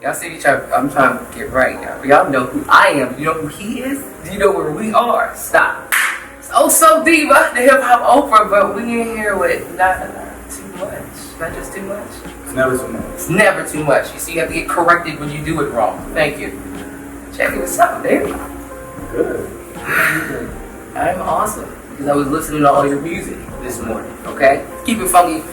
Y'all see each other. I'm trying to get right, y'all. Y'all know who I am. You know who he is? Do you know where we are? Stop. It's Osodiva, the hip-hop Oprah, but we in here with not too much. Not just too much. It's never too much. It's never too much. You see, you have to get corrected when you do it wrong. Thank you. Check it. What's up, dude? Good. I'm awesome. Because I was listening to all your music this morning, okay? Keep it funky.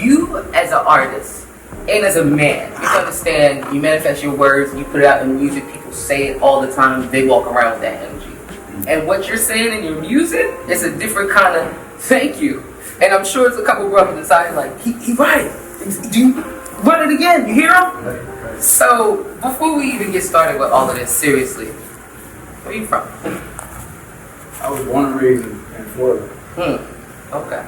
You, as an artist, and as a man, you understand, you manifest your words, you put it out in music, people say it all the time, they walk around with that energy. And what you're saying in your music is a different kind of thank you. And I'm sure it's a couple brothers inside like, he right. Do you run it again? You hear him? Right. So, before we even get started with all of this, seriously, where are you from? I was born and raised in Florida. Okay.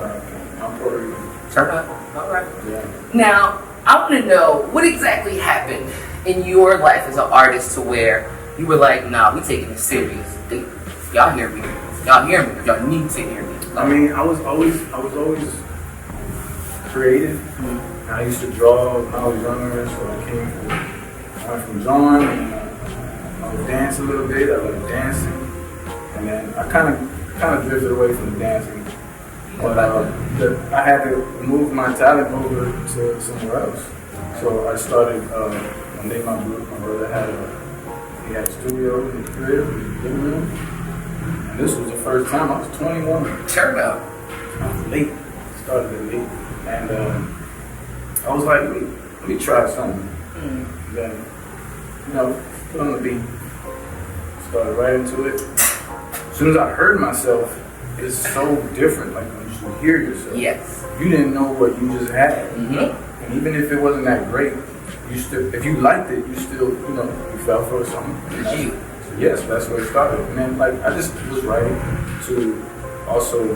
I'm Puerto Rican. Turn up. All right. Yeah. Now, I want to know what exactly happened in your life as an artist to where you were like, nah, we taking this serious. Y'all hear me. Y'all hear me. Y'all need to hear me. I mean, I was always creative. Mm-hmm. I used to draw when I was younger, so I went from drawing, and I would dance a little bit. I like dancing, and then I kind of drifted away from the dancing. But I had to move my talent over to somewhere else. So I started one day. My brother had a studio in the crib, in the living room, and this was the first time. I was 21. Turn up. I was late. Started it late, and I was like, let me try something. Then, put on the beat. Started right into it. As soon as I heard myself, it's so different. Like when you hear yourself. Yes. You didn't know what you just had. Mm-hmm. And even if it wasn't that great, you still, if you liked it, you still, you fell for something. You. So yes, that's where it started. And then, I just was writing to also,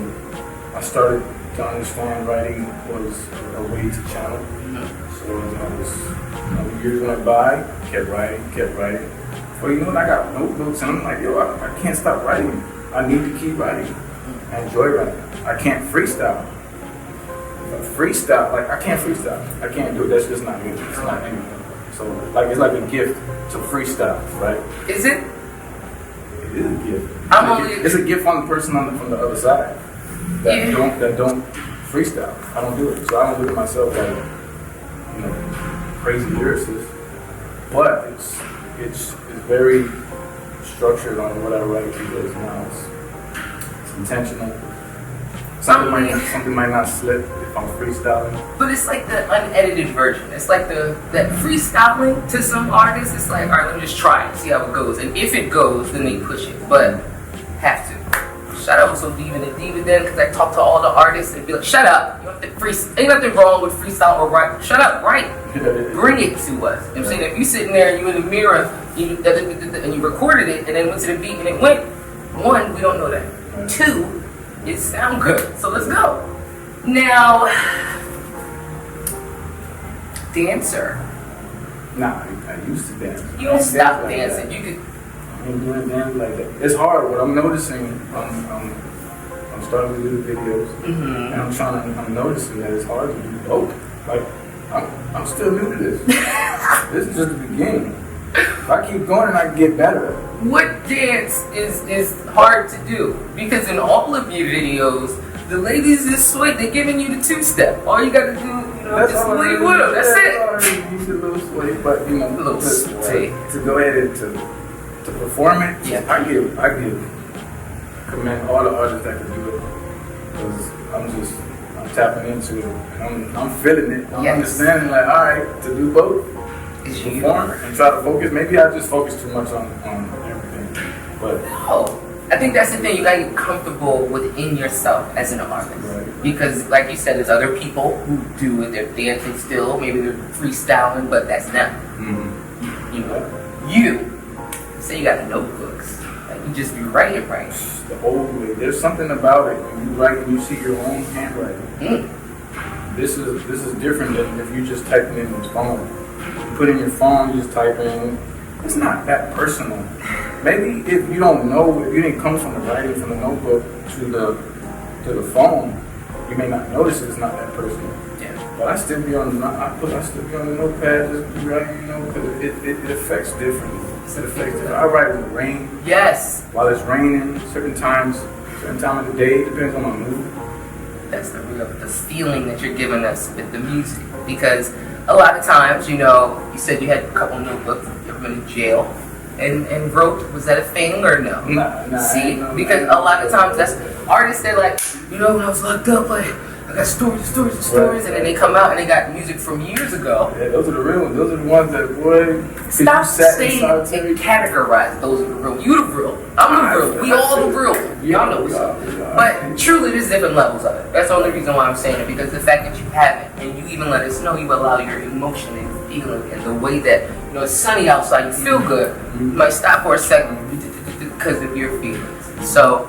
I started to understand writing was a way to channel. Mm-hmm. So as years went by, kept writing. Well, I got notebooks, and I'm like, I can't stop writing. I need to keep writing. I enjoy writing. I can't freestyle. I can't freestyle. I can't do it. That's just not me. It's not me. So, it's like a gift to freestyle, right? Is it? It is a gift. It's a gift on the person from the other side that don't freestyle. I don't do it. So I don't do it myself like, crazy lyricist. But it's very structured on what I write because now it's intentional. Something might not slip if I'm freestyling. But it's like the unedited version. It's like that freestyling to some artists. It's like, all right, let me just try it, see how it goes. And if it goes, then they push it. But have to. Shout out to Osodiva and Diva then, because I talk to all the artists and be like, shut up. You don't have to ain't nothing wrong with freestyle or write. Shut up, write. Bring it to us. You know what I'm saying? If you sitting there and you in the mirror and you recorded it and then went to the beat and it went, one, we don't know that. Two, it sound good. So let's go. Now, dancer. Nah, I used to dance. You don't stop dancing. Like you could. I ain't doing dance like that. It's hard. What I'm noticing, I'm starting to do the videos, and I'm noticing that it's hard to do both. Like, I'm still new to this. This is just the beginning. If I keep going, and I can get better. What dance is hard to do? Because in all of your videos, the ladies is sweet. They're giving you the two-step. All you gotta do, just leave with them. That's it. Use a little sway, but a little sway to go ahead and to perform it. Yeah. I commend all the artists that can do it because I'm tapping into it. I'm feeling it. I'm understanding all right, to do both. Perform and try to focus. Maybe I just focus too much on everything. But no. I think that's the thing. You gotta get comfortable within yourself as an artist. Right. Because, like you said, there's other people who do it. They're dancing still. Maybe they're freestyling, but that's them. Mm-hmm. You say you got the notebooks. Like you just be writing, right? The old way. There's something about it. When you write and you see your own handwriting. This is different than if you just typing in your phone. You put in your phone, you just type in. It's not that personal. Maybe if you don't know, if you didn't come from the writing from the notebook to the phone, you may not notice it's not that personal. Yeah. But I still be on the notepad, just be writing, because it affects differently. It affects different. I write in the rain. Yes. While it's raining, certain time of the day, depends on my mood. That's the feeling that you're giving us with the music. Because a lot of times, you said you had a couple notebooks, you ever been in jail and wrote. Was that a thing or no? Nah. See, because a lot of times that's artists, they're like, when I was locked up, like, I got stories, Right. and then they come out and they got music from years ago. Yeah, those are the real ones. Those are the ones that, boy, Stop saying and categorize those are the real. You the real. I'm the real. We all the real. Y'all know what's up. But truly, there's different levels of it. That's the only reason why I'm saying it, because the fact that you have it and you even let us know, you allow your emotion and feeling and the way that, it's sunny outside, you feel good, you might stop for a second because of your feelings. So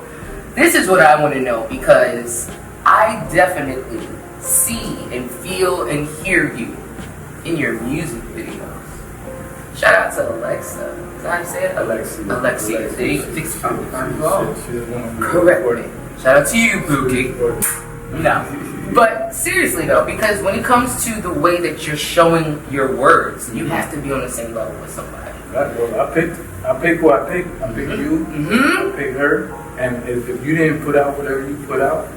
this is what I want to know, because I definitely see and feel and hear you in your music videos. Shout out to Alexa. Is that how you say it? Alexia. There you fix it. I'm wrong. Correct me. Shout out to you, Pookie. No. But seriously though, because when it comes to the way that you're showing your words, you have to be on the same level with somebody. Well, I pick who I pick. I pick you. I pick her. And if you didn't put out whatever you put out,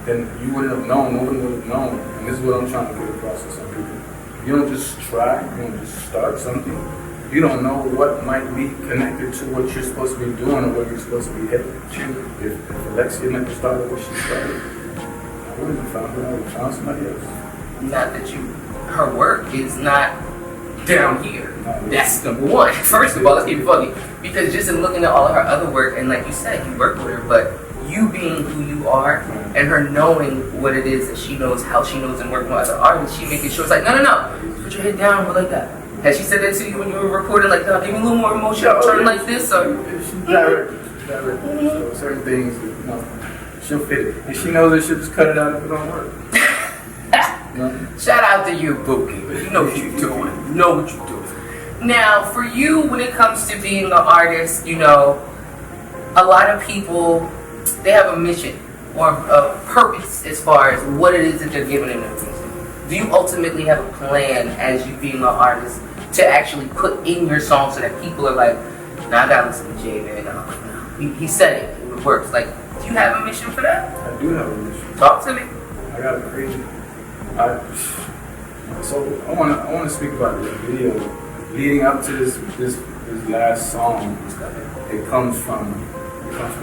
then you wouldn't have known. Nobody would have known. And this is what I'm trying to get across to some people. You don't just try. You don't just start something. You don't know what might be connected to what you're supposed to be doing or what you're supposed to be headed. If Alexia never started what she started, I wouldn't have found her. I would have found somebody else. Not that her work is not down here. That's number one. First of all, let's keep it funny. Because just in looking at all of her other work, and like you said, you work with her, but you being who you are and her knowing what it is that she knows, how she knows, and working with other artists, she making sure it's like, no, put your head down, go like that. Has she said that to you when you were recording, like, give me a little more emotion, turn like this, or? She's direct. So certain things, she'll fit it. And she knows that she'll just cut it out if it don't work. Shout out to you, Bookie. You know what you're doing. You know what you're doing. Now, for you, when it comes to being an artist, a lot of people, they have a mission or a purpose as far as what it is that they're giving in their music. Do you ultimately have a plan as you being an artist to actually put in your song so that people are like, I gotta listen to Jay, man. No. He said it works. Like, do you have a mission for that? I do have a mission. Talk to me. I got a crazy. So I want to speak about the video leading up to this last song. It comes from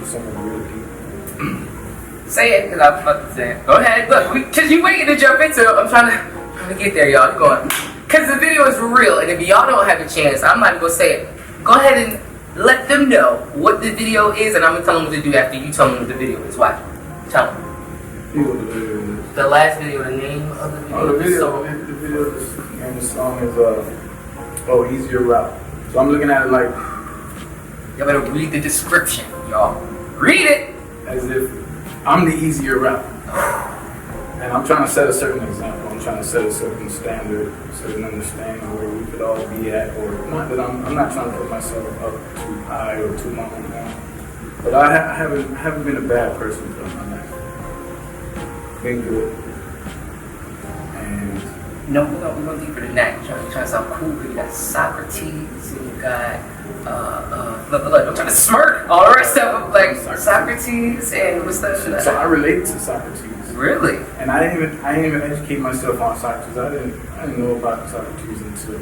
some of the real people. Say it, because I was about to say it. Go ahead, look, because you waiting to jump into it. I'm trying to get there, y'all. Keep going. Because the video is real, and if y'all don't have a chance, I'm not going to say it. Go ahead and let them know what the video is, and I'm going to tell them what to do after you tell them what the video is. Watch. Tell them. The last video, the name of the video. The video, and the song is Easier Route. So I'm looking at it like, y'all better read the description, y'all. Read it! As if I'm the easier route. And I'm trying to set a certain example. I'm trying to set a certain standard, a certain understanding where we could all be at. Or not that I'm not trying to put myself up too high or too low down. But I haven't been a bad person throughout my life. Been good. And no, we're going deeper than that. You're trying to sound cool. You got Socrates, and you got look, I'm trying to smirk. All the rest of them, like Socrates, and what's that? So I relate to Socrates. Really? And I didn't even educate myself on Socrates. I didn't know about Socrates until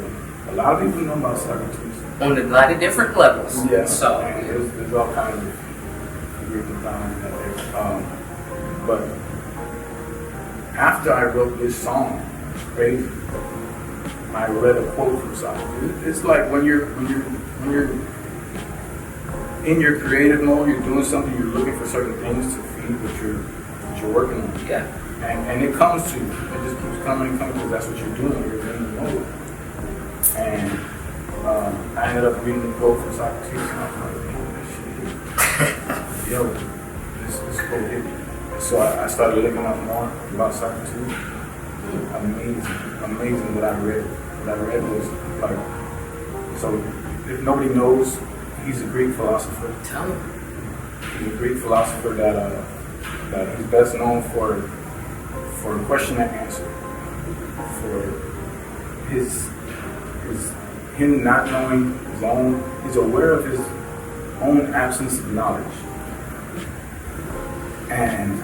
a lot of people know about Socrates. On a lot of different levels. Yeah. So and there's all kinds of groups of things there. But after I wrote this song, crazy, I read a quote from Socrates. It's like when you're in your creative mode, you're doing something, you're looking for certain things to feed what you're working on. Yeah. And it comes to you. It just keeps coming and coming because that's what you're doing. You're in the mode. And I ended up reading the quote from Socrates, and I was like, man, that shit hit. Yo, this quote hit me. So I started looking up more about Socrates. Amazing what I read. What I read was like, so if nobody knows, he's a Greek philosopher. Tell me. He's a Greek philosopher that he's best known for question and answer. his him not knowing his own, he's aware of his own absence of knowledge. And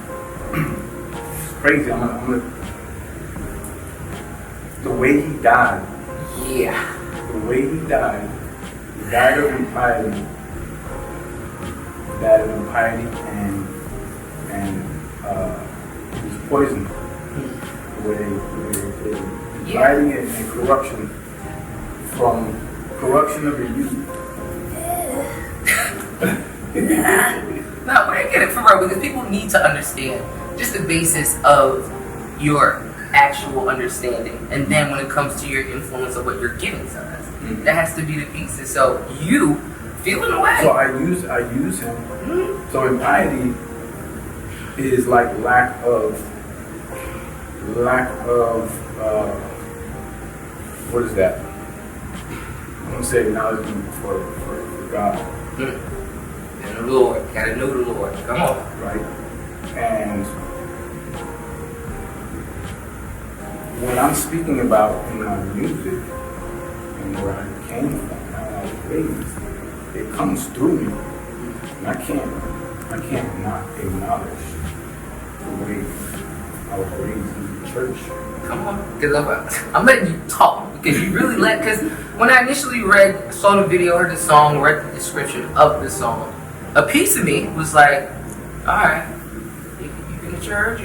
it's crazy. The way he died. Yeah. The way he died of impiety. He died of impiety and he was poisoned. The way they did. Impiety and corruption from corruption of the youth. No, but I get it for real, because people need to understand just the basis of your actual understanding, and then when it comes to your influence of what you're giving to us, that has to be the basis. So you feeling away. So I use him. So impiety is like lack of what is that? I'm gonna say acknowledgement for God. And the Lord, gotta know the Lord. Come on. Right? And what I'm speaking about in my music and where I came from, how I was raised, it comes through me. And I can't not acknowledge the way I was raised in the church. Come on, because I'm letting you talk, because you really because when I initially saw the video, heard the song, read the description of the song, a piece of me was like, alright, you've been to church,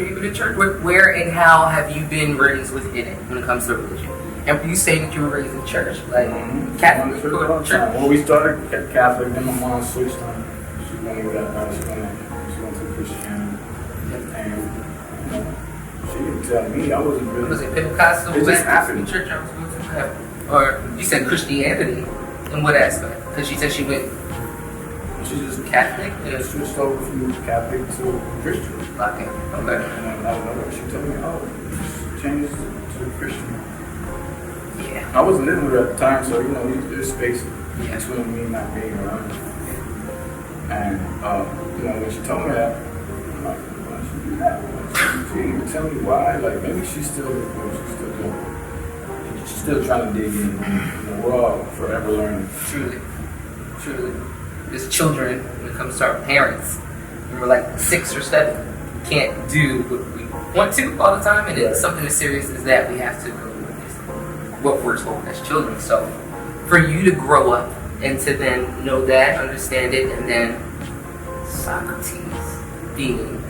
where and how have you been raised within it when it comes to religion? And you say that you were raised in church, like Catholic or church? Well, we started Catholic, then my mom switched on. She went to Christianity. And she didn't tell me. I wasn't really. Was it Pentecostal? It just happened. Church I was going to. Or you said Christianity? In what aspect? Because she said she went. She just Catholic? Yeah, switched over from Catholic to Christian. Okay. And then I don't know. She told me, just changed to Christian. Yeah. I wasn't living with her at the time, so there's space Yeah. between me not being around her. And when she told me that, I'm like, why did she do that? She didn't even tell me why. Like maybe she's still trying to dig in. We're all forever learning. Truly. As children, when it comes to our parents, when we're like 6 or 7, we can't do what we want to all the time, and it's something as serious as that we have to go with what we're told as children. So for you to grow up and to then know that, understand it, and then Socrates being,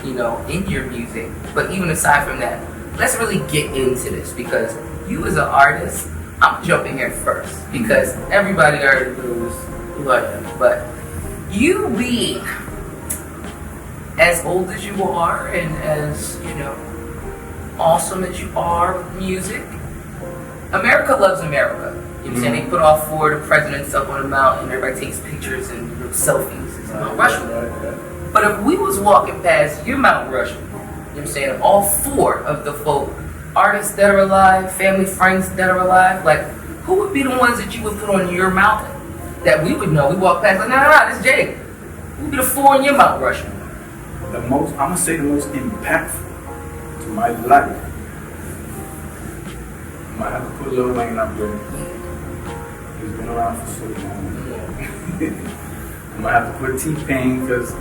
in your music. But even aside from that, let's really get into this, because you as an artist, I'm jumping here first because everybody already knows who I am. But you being as old as you are and as, awesome as you are with music, America loves America. You know what I'm saying? They put all 4 of the presidents up on a mountain, everybody takes pictures and selfies. It's Mount Rushmore. But if we was walking past your Mount Rushmore, you know what I'm saying, all 4 of the folk, artists that are alive, family, friends that are alive, like, who would be the ones that you would put on your mountain that we would know? We walk past, like, nah, this is Jay. Who would be the 4 in your Mount Rushmore? I'm gonna say the most impactful to my life. I might have to put Lil Wayne up there. He's been around for so long. I might have to put T-Pain because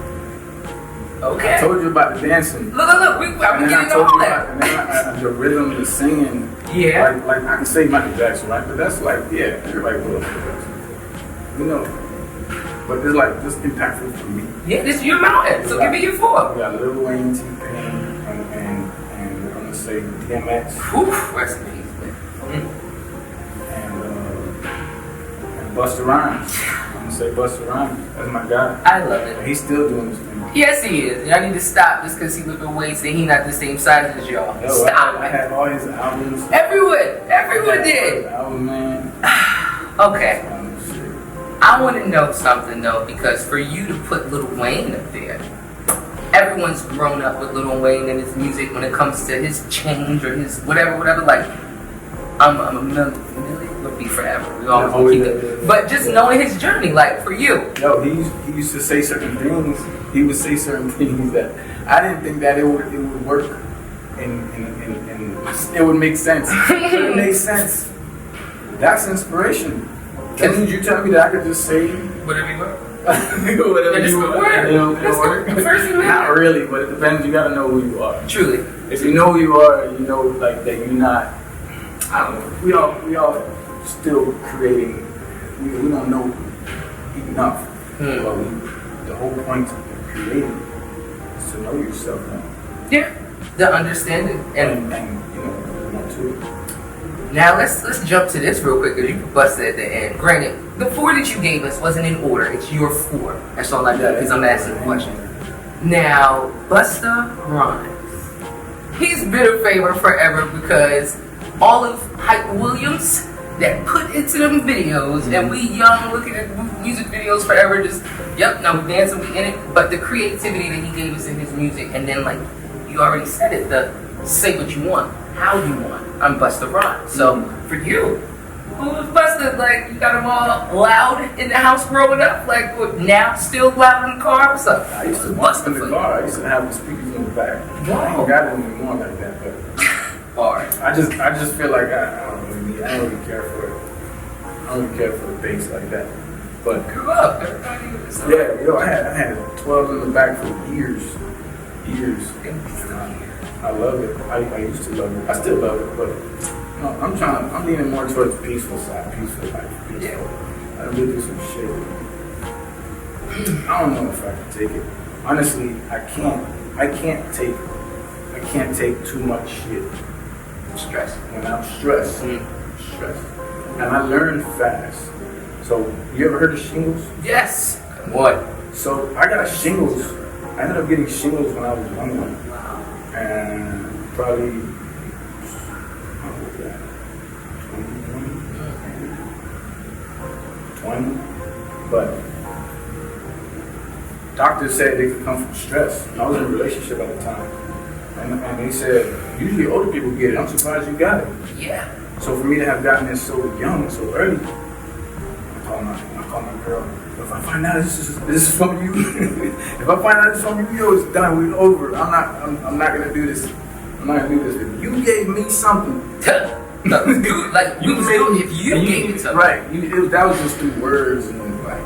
okay. I told you about the dancing. Look, I'm getting all that. And then the rhythm, the singing. Yeah. Like I can say Michael Jackson, right? But that's like, everybody will Michael Jackson. But it's like just impactful for me. Yeah, this is your mountain, so give me your 4. We got Lil Wayne, T-Pain, and we're gonna say DMX. Oof, rest in peace, man. And Busta Rhymes. I'm gonna say Busta Rhymes. That's my guy. I love it. And he's still doing his thing. Yes, he is. Y'all need to stop just because he lifting weights and he not the same size as y'all. Stop I have all his albums. Everyone did. Album, man. Okay. I want to know something though, because for you to put Lil Wayne up there, everyone's grown up with Lil Wayne and his music when it comes to his change or his whatever. Like, I'm a million would be forever. We always will keep it. But just knowing his journey, like for you. Yo, he used to say certain things. He would say certain things that I didn't think that it would work it would make sense. It makes sense. That's inspiration. Didn't you tell me that I could just say whatever you want? Whatever you want. Not really, but it depends. You gotta know who you are. Truly. If you know who you are, you know like that you're not. I don't know. We all still creating. We don't know enough. But the whole point of creating is to know yourself now. Yeah. The understanding and you know, want to. Now let's jump to this real quick because you busted at the end. Granted, the 4 that you gave us wasn't in order. It's your 4. That's all I do because I'm asking the question. Now, Busta Rhymes. He's been a favorite forever because all of Hype Williams that put into them videos, and we young looking at music videos forever, just, yep, now we dancing, we in it, but the creativity that he gave us in his music, and then like, you already said it, the say what you want, how you want. I'm Busta Rhymes. So, for you, who was Busta? Like, you got them all loud in the house growing up? Like, what, now still loud in the car? What's up? I used to bust in the car. I used to have the speakers in the back. Wow. I ain't got it anymore like that, but I just feel like I don't really care for it. I don't really care for the bass like that. But grew up. Yeah, yo, I had 12 in the back for years. I love it. I used to love it. I still love it, but no, I'm leaning more towards the peaceful side, peaceful life. Yeah. I done been through some shit. I don't know if I can take it. Honestly, I can't take too much shit. Stress. When I'm stressed. Stressed. And I learn fast. So, you ever heard of shingles? Yes. What? So, I got shingles. I ended up getting shingles when I was younger. Wow. And probably, 20. But doctors said they could come from stress. I was in a relationship at the time. And they said, usually older people get it. I'm surprised you got it. Yeah. So for me to have gotten it so young, so early, I call my girl. If I find out this is from you, if I find out it's from you, yo, it's done. We're over. I'm not gonna do this. I'm not gonna do this. If you gave me something, no, like you made if you gave me something, right? That was just through words and like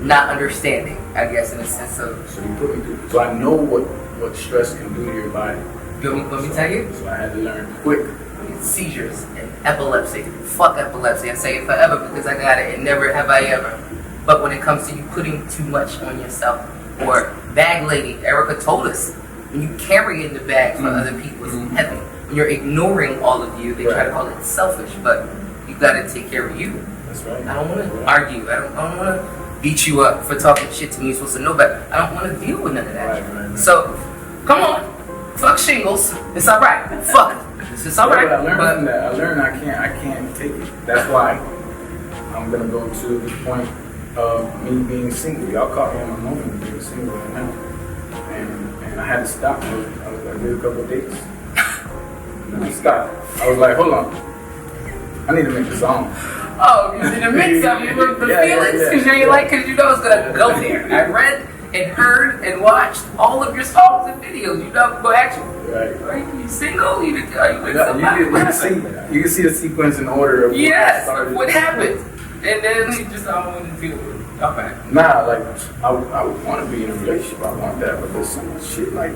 not understanding, I guess, in a sense of. So you put me through. So I know what stress can do to your body. Let me tell you. So I had to learn quick. Seizures and epilepsy. Fuck epilepsy. I say it forever because I got it and never have I ever. But when it comes to you putting too much on yourself, or bag lady, Erica told us, when you carry in the bag for other people, it's heavy. When you're ignoring all of you, they try to call it selfish, but you gotta take care of you. That's right. I don't want to argue. I don't want to beat you up for talking shit to me. You're supposed to know better. I don't want to deal with none of that. Right. So, come on. Fuck shingles. It's alright. Fuck it. It's alright. I learned from that. I learned I can't take it. That's why I'm gonna go to the point of me being single. Y'all caught me in my moment of being single right now. And I had to stop. I did a couple of dates. And then I stopped. I was like, hold on. I need to make a song. Oh, you did a mix of the feelings? Because you ain't like, because you know it's going to go there. I read and heard and watched all of your songs and videos. You know, go action. Right. Are you single? Are you with somebody? You can see the sequence in order of what happened. And then you just don't want to deal with it. Okay. Nah, like, I would want to be in a relationship. I want that, but there's so much shit, like,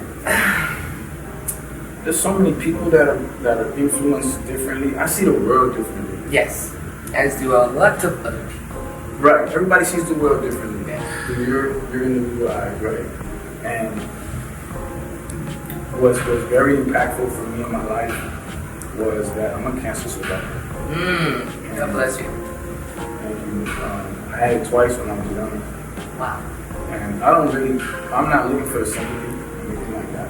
there's so many people that are influenced differently. I see the world differently. Yes. As do a lot of other people. Right. Everybody sees the world differently. Yeah. Through your individual eyes, right? And what was very impactful for me in my life was that I'm a cancer survivor. God bless you. And I had it twice when I was young. Wow. And I'm not looking for sympathy or anything like that.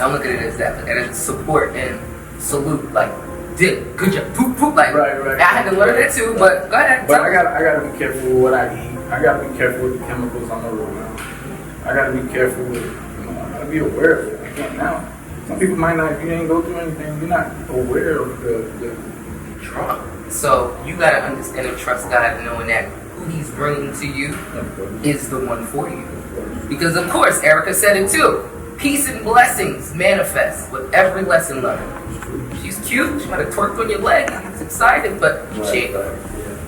I'm looking at it as that, and it's support and salute, like, did good job, poop, like. Right. I had to learn that too, but go ahead. But I gotta be careful with what I eat. I gotta be careful with the chemicals I'm around. I gotta be careful with, I gotta be aware of it. I can't now. Some people might not, if you ain't go through anything, you're not aware of the trauma. So you gotta understand and trust God, knowing that who He's bringing to you is the one for you. Because of course, Erica said it too. Peace and blessings manifest with every lesson learned. She's cute. She might have twerked on your leg. It's excited, but she ain't. Yeah.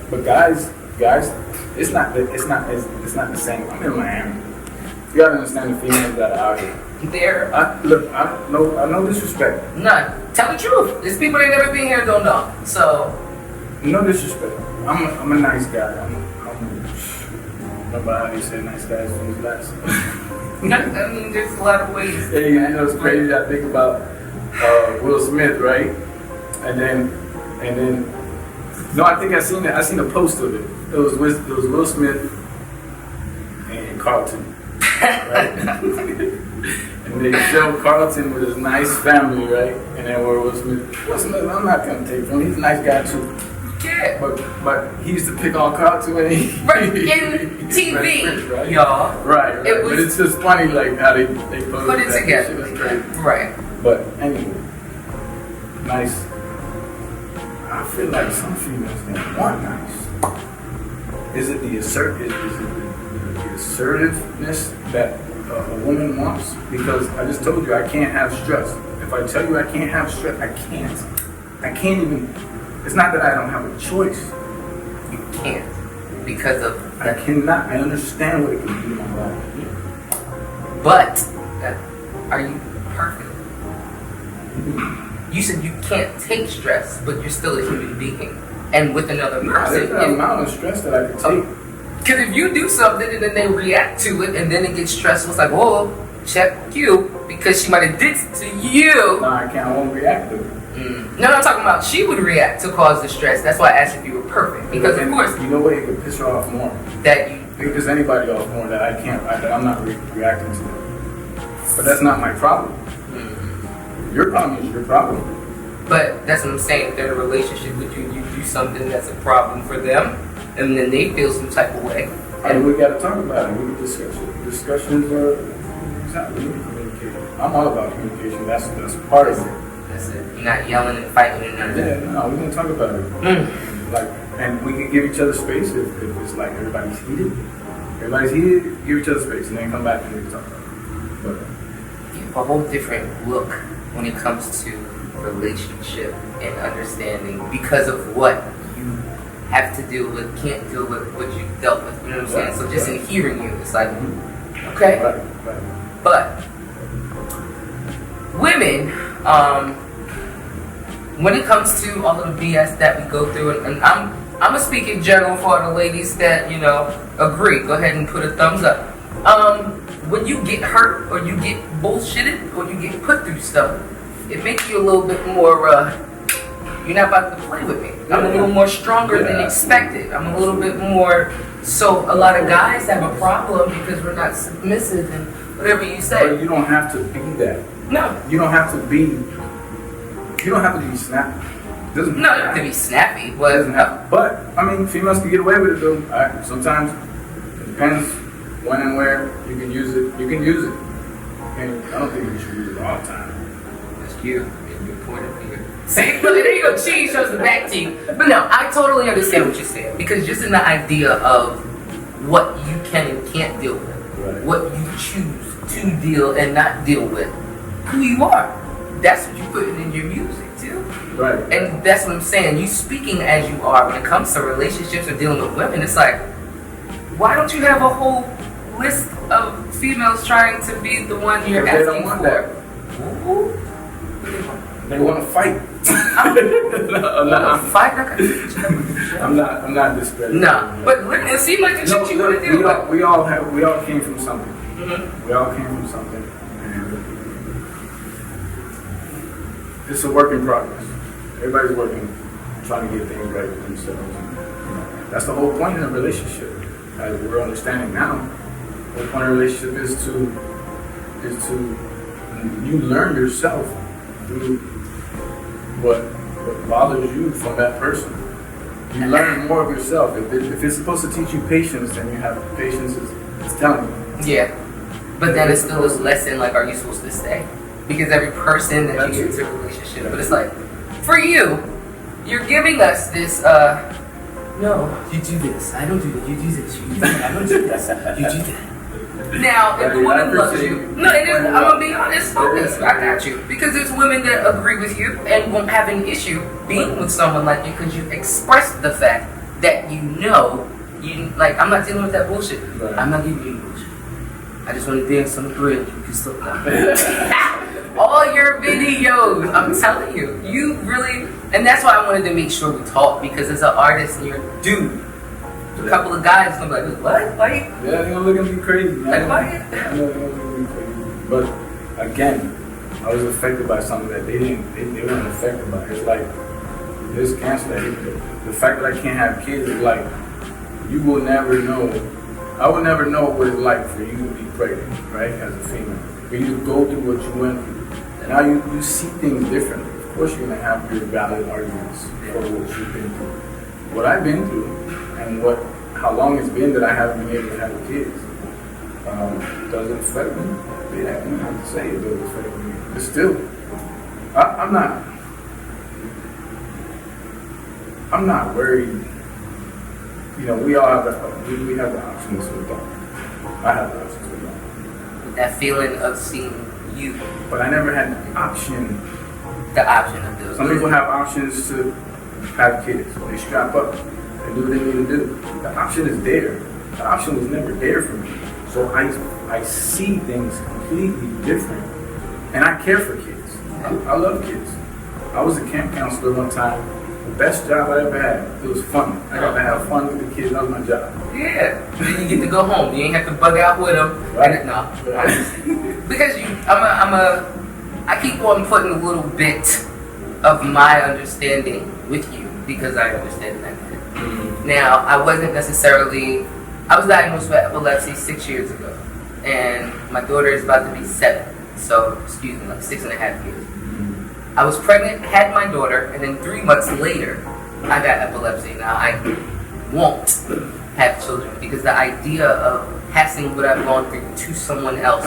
But guys, it's not the same. I'm in Miami. You gotta understand the females that are out here. There. I no disrespect. None. Tell the truth. There's people that never been here and don't know. So. No disrespect. I'm a nice guy. Remember how they say nice guys from his last. I mean, there's a lot of ways. Hey, you know, it's crazy. I think about Will Smith, right? And then, no, I think I seen a post of it. It was Will Smith and Carlton, right? And they show Carlton with his nice family, right? And then where Will Smith, I'm not gonna take from him. He's a nice guy too. Yeah. But he used to pick on Carlton when he in TV, right? Y'all. Right. But it's just funny, like how they put it together. Right. But anyway, nice. I feel like some females don't want nice. Is it the assertiveness that a woman wants? Because I just told you I can't have stress. If I tell you I can't have stress, I can't even. It's not that I don't have a choice. You can't. Because of... I cannot. I understand what it can do to my body. But, are you perfect? You said you can't take stress, but you're still a human being. And with another person... There's an amount of stress that I can take. Because if you do something and then they react to it and then it gets stressful, it's like, whoa, check you. Because she might have did it to you. No, I can't. I won't react to it. No, I'm talking about she would react to cause the stress. That's why I asked if you were perfect. Because of course, you know what, it could piss her off more. That you it could piss anybody off more that I'm not reacting to it. But that's not my problem. Your problem is your problem. But that's what I'm saying. If they're in a relationship with you, you do something that's a problem for them, and then they feel some type of way. And we got to talk about it. We can discuss it. Discussions are exactly communication. I'm all about communication. That's part of it. That's it. You're not yelling and fighting and none of that. Yeah, no, we're gonna talk about it. Like, and we can give each other space if it's like everybody's heated. Give each other space, and then come back and we can talk about it. But you have a whole different look when it comes to relationship and understanding because of what you have to deal with, can't deal with, what you dealt with. You know what I'm saying? So just in hearing you, it's like, okay. Right. But women, when it comes to all of the BS that we go through, and I'm gonna speak in general for the ladies that agree. Go ahead and put a thumbs up. When you get hurt or you get bullshitted or you get put through stuff, it makes you a little bit more. You're not about to play with me. I'm a little more stronger than expected. I'm a little bit more. So a lot of guys have a problem because we're not submissive and whatever you say. But you don't have to be that. No. You don't have to be snappy. No, you don't have to be snappy, but I mean, females can get away with it though. Sometimes it depends when and where you can use it. You can use it, and I don't think you should use it all the time. That's cute. Good point of view. See, there you go. Cheese shows the back teeth. But no, I totally understand what you're saying because just in the idea of what you can and can't deal with, what you choose to deal and not deal with, who you are. That's what you put in your music too. Right. And that's what I'm saying. You speaking as you are when it comes to relationships or dealing with women, it's like, why don't you have a whole list of females trying to be the one you're asking they don't want for? That. They want to fight. I'm not discrediting. No, but it seemed like the shit you want to do. We all came from something. We all came from something. It's a work in progress. Everybody's working, trying to get things right with themselves. That's the whole point in a relationship. As we're understanding now, the whole point of a relationship is to you learn yourself through what bothers you from that person. You learn more of yourself. If it's supposed to teach you patience, then you have patience. It's telling you. Yeah, but then it's still this lesson. Like, are you supposed to stay? Because every person that you get into a relationship, but it's like, for you, you're giving us this, no, you do this, I don't do that, you do this, you do that, I don't do this, you do that. Now, if a I woman loves appreciate you, you. no, it is, I'm gonna be honest, focus. I got you. Because there's women that agree with you and won't have an issue being with someone like you because you expressed the fact that you know you like. I'm not dealing with that bullshit. Right. I'm not giving you bullshit. I just want to dance on the grill. You can still all your videos. I'm telling you, you really, and that's why I wanted to make sure we talk because as an artist and you're a dude. A couple of guys gonna be like, what? Like, yeah, they're gonna look at me crazy. Like, what? I know they're gonna look at me crazy. But again, I was affected by something that they weren't affected by. It's like this cancer that the fact that I can't have kids is like you will never know. I will never know what it's like for you to be pregnant, right? As a female, for you to go through what you went through. Now you see things differently. Of course, you're gonna have your valid arguments for what you've been through. What I've been through, and how long it's been that I haven't been able to have kids, doesn't affect me. Yeah, I don't have to say it doesn't affect me. But still, I'm not worried. You know, we all have we have the options with them. I have the options with them. that feeling of seeing you. But I never had the option. The option of doing. Some people have options to have kids. They strap up and do what they need to do. The option is there. The option was never there for me. So I see things completely different. And I care for kids. I love kids. I was a camp counselor one time. The best job I ever had. It was fun. I got to have fun with the kids. That was my job. Yeah. Then you get to go home. You ain't have to bug out with them. Right. No. Because I keep on putting a little bit of my understanding with you because I understand that. Mm-hmm. Now, I was diagnosed with epilepsy 6 years ago. And my daughter is about to be 7. So, excuse me, like 6.5 years. I was pregnant, had my daughter, and then 3 months later, I got epilepsy. Now, I won't have children because the idea of passing what I've gone through to someone else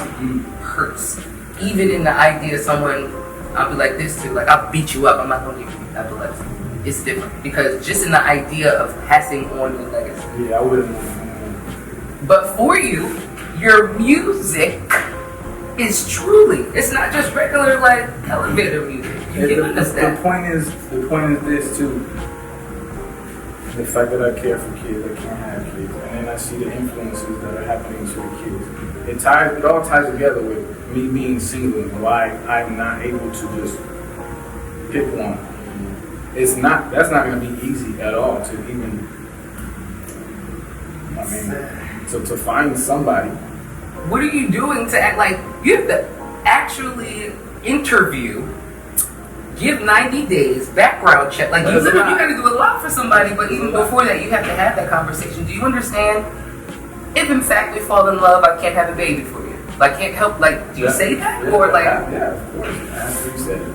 hurts. Even in the idea of someone, I'll be like this too, like I'll beat you up, I'm not going to give you epilepsy. It's different because just in the idea of passing on your legacy. Yeah, I wouldn't. But for you, your music is truly, it's not just regular like elevator music. You can understand. The point is this too. The fact that I care for kids, I can't have kids, and then I see the influences that are happening to the kids. It all ties together with me being single and why I'm not able to just pick one. That's not going to be easy at all to even. To find somebody. What are you doing to act like you have to actually interview, give 90 days, background check? Like you got to do a lot for somebody, but even before that, you have to have that conversation. Do you understand? If in fact we fall in love, I can't have a baby for you. Like can't help. Like do you say that or like? Yeah, of course. It has to be said. It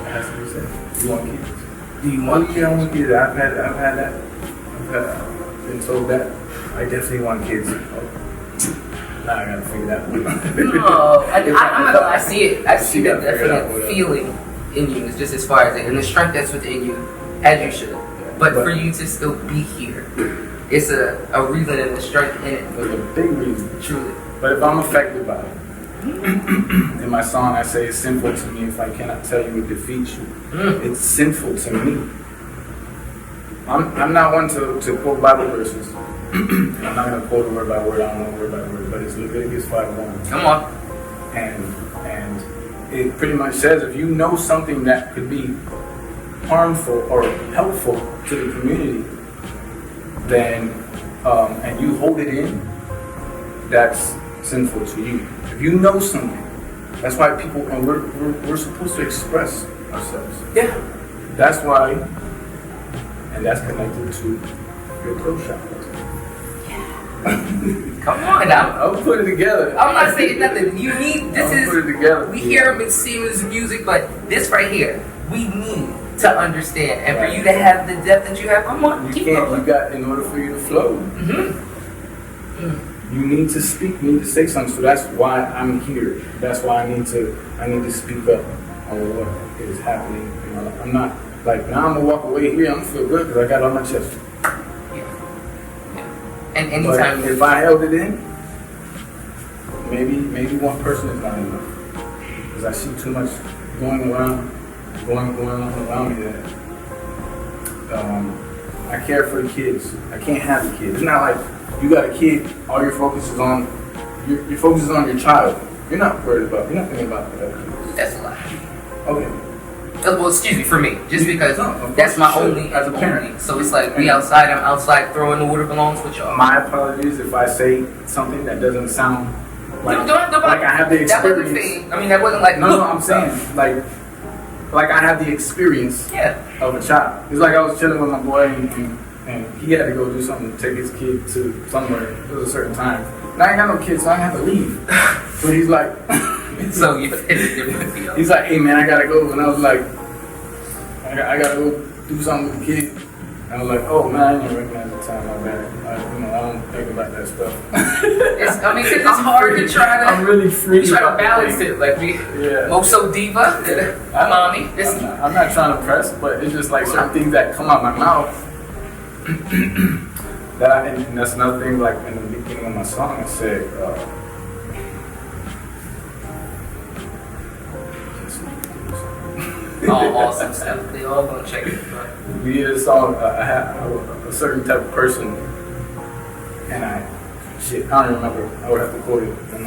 has to be said. You want kids? Do you want kids? I want kids. I've had that. I've been told that. I definitely want kids. Now I gotta figure that out. No, I'm not gonna lie, I see it. I see that definite feeling in you. It's just as far as it, and the strength that's within you, as you should. But for you to still be here, it's a reason and a strength in it. There's a big reason. Truly. But if I'm affected by it, in my song I say it's sinful to me if I cannot tell you it defeats you. It's sinful to me. I'm not one to quote Bible verses. I'm not going to quote it word by word. I don't know word by word, but it's Leviticus 5:1. Come on. And it pretty much says if you know something that could be harmful or helpful to the community, then and you hold it in, that's sinful to you. If you know something, that's why people and we're supposed to express ourselves. Yeah. That's why, and that's connected to your pro shop. Come on now. I'll put it together. I'm not saying nothing. You need this. I'll put it together. We hear him in Siemens music, but this right here, we need to understand. And for you to have the depth that you have, come on, you keep can't. going. You got in order for you to flow. You need to speak. You need to say something. So that's why I'm here. That's why I need to speak up on what is happening. You know, I'm not like now. I'm gonna walk away here. I'm gonna feel good because I got it on my chest. And anytime if I held it in, maybe one person is not enough. Because I see too much going on around me that I care for the kids. I can't have the kids. It's not like you got a kid, all your focus is on your focus is on your child. You're not thinking about the other kids. That's a lie. Okay. Well, excuse me, for me, just because No, that's my sure, only as a parent. So it's like we outside, I'm outside throwing the water balloons with y'all. My apologies if I say something that doesn't sound like, Don't like I have the That wasn't experience. fake. I mean, that wasn't like No, I'm saying like I have the experience yeah. of a child. It's like I was chilling with my boy and he had to go do something to take his kid to somewhere. It was a certain time. And I ain't got no kids, so I have to leave. But he's like, So you hit a different deal. he's like, hey man, I gotta go. And I was like, I gotta go do something with the kid. And I was like, oh man, I didn't recognize the time. My bad. I don't think about that stuff. It's it's hard to try to. I'm really free. We try to about balance things. it, like we. Yeah. Osodiva, mommy. I'm not trying to press, but it's just like certain things that come out my mouth. And that's another thing. Like in the beginning of my song, I said. Oh, awesome stuff. They all gonna check it. We did a song. I had a certain type of person, and I don't even remember. I would have to quote it. I'm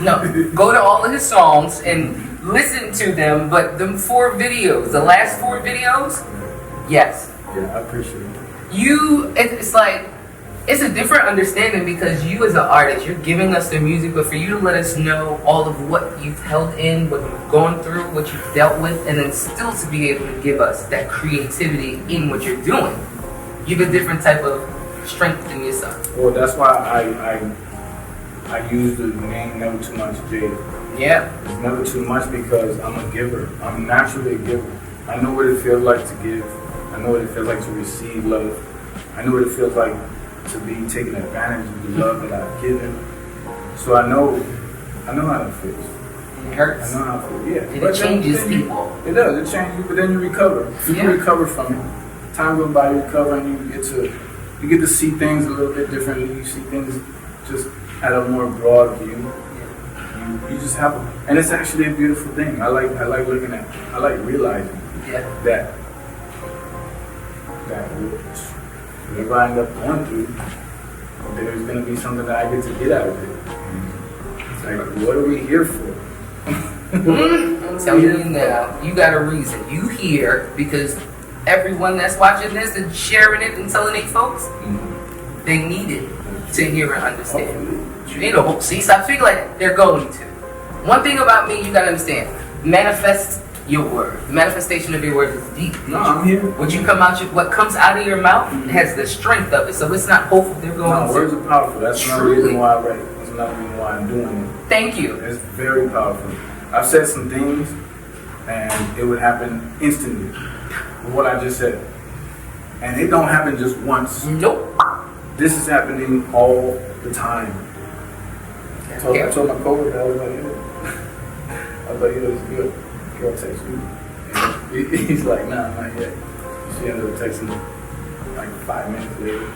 not gonna do it. No, go to all of his songs and listen to them. But them 4 videos, the last 4 videos, yes. Yeah, I appreciate it. It's like, it's a different understanding because you as an artist, you're giving us the music, but for you to let us know all of what you've held in, what you've gone through, what you've dealt with, and then still to be able to give us that creativity in what you're doing, you have a different type of strength in yourself. Well, that's why I use the name Never Too Much Jay. Yeah. It's never too much because I'm a giver. I'm naturally a giver. I know what it feels like to give. I know what it feels like to receive love. I know what it feels like to be taken advantage of the love that I've given. So I know how it feels. It hurts. I know how it feels. Yeah. And it changes people. It does. It changes you, but then you recover. You can recover from it. Time goes by, you recover, and you get to see things a little bit differently. You see things just at a more broad view. You just have, and it's actually a beautiful thing. I like looking at. I like realizing that whatever I end up going through, there's going to be something that I get to get out of it. It's like, what are we here for? I'm telling you now, you got a reason. You here because everyone that's watching this and sharing it and telling their folks, they need it to hear and understand. You know, see, stop speaking like that. They're going to. One thing about me, you got to understand. Manifest your word. The manifestation of your words is deep. No, I'm here. What comes out of your mouth has the strength of it. So it's not hopeful they're going to. Words are powerful. That's another reason why I write. That's another reason why I'm doing it. Thank you. It's very powerful. I've said some things, and it would happen instantly with what I just said. And it don't happen just once. Nope. This is happening all the time. I told my coworker, I was like, good. Girl text you. And he's like, nah, not yet. She ended up texting me like 5 minutes later.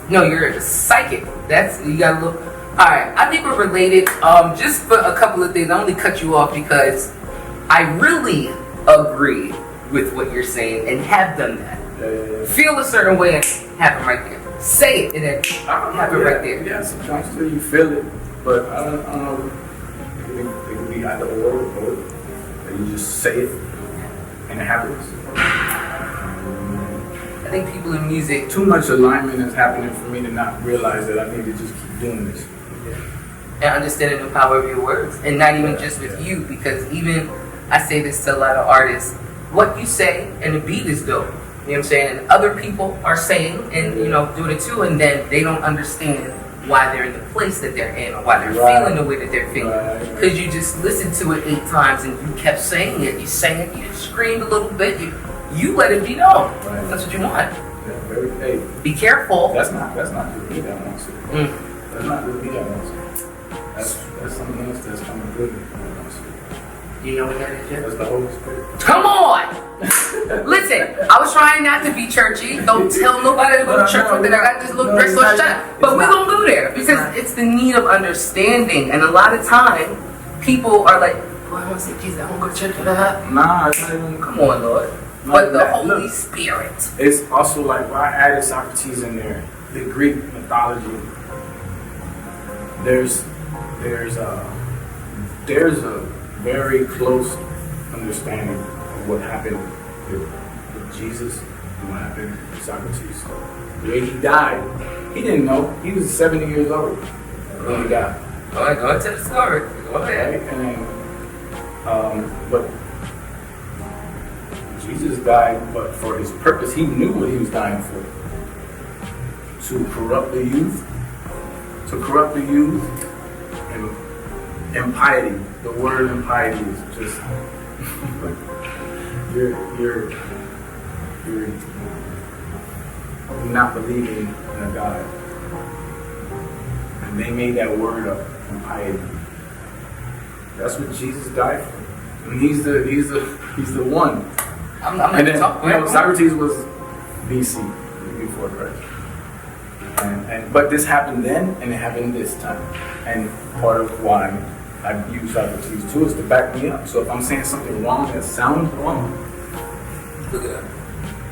No, you're psychic. You gotta look. Alright, I think we're related. Just for a couple of things, I only cut you off because I really agree with what you're saying and have done that. Yeah. Feel a certain way and have it right there. Say it and then have it right there. Yeah, sometimes you feel it, but I don't know. It could be either or. You just say it, and it happens. I think people in music... Too much alignment is happening for me to not realize that I need to just keep doing this. And understanding the power of your words. And not even just with you, because even, I say this to a lot of artists, what you say and the beat is dope. You know what I'm saying? And other people are saying and, doing it too, and then they don't understand why they're in the place that they're in or why they're feeling the way that they're feeling. Because you just listened to it 8 times and you kept saying it. You sang it, you screamed a little bit, you let it be known. That's what you want. Hey, be careful. That's not the me that wants it. That's not the me that wants it. That's something else that's coming through me that wants it. You know what that is, Jeff? That's the Holy Spirit. Come on! Listen, I was trying not to be churchy. Don't tell nobody to go to church with it. I got this little dress, so shut up. But we're going to go there because it's the need of understanding. And a lot of time, people are like, boy, I want to say Jesus, I want to go to church. Nah, it's not even. Come on, Lord. But the Holy Spirit. It's also like, well, I added Socrates in there. The Greek mythology. There's a very close understanding of what happened with Jesus and what happened with Socrates. The way he died, he didn't know. He was 70 years old when he died. All right, go ahead, tell the story. Go ahead. Right? And but Jesus died, but for his purpose. He knew what he was dying for. To corrupt the youth. And impiety. The word impiety is just you're not believing in a God. And they made that word up, impiety. That's what Jesus died for. And he's the one. And then Socrates was BC, before Christ. But this happened then, and it happened this time. And part of why I use Socrates too is to back me up. So if I'm saying something wrong that sounds wrong, look at that.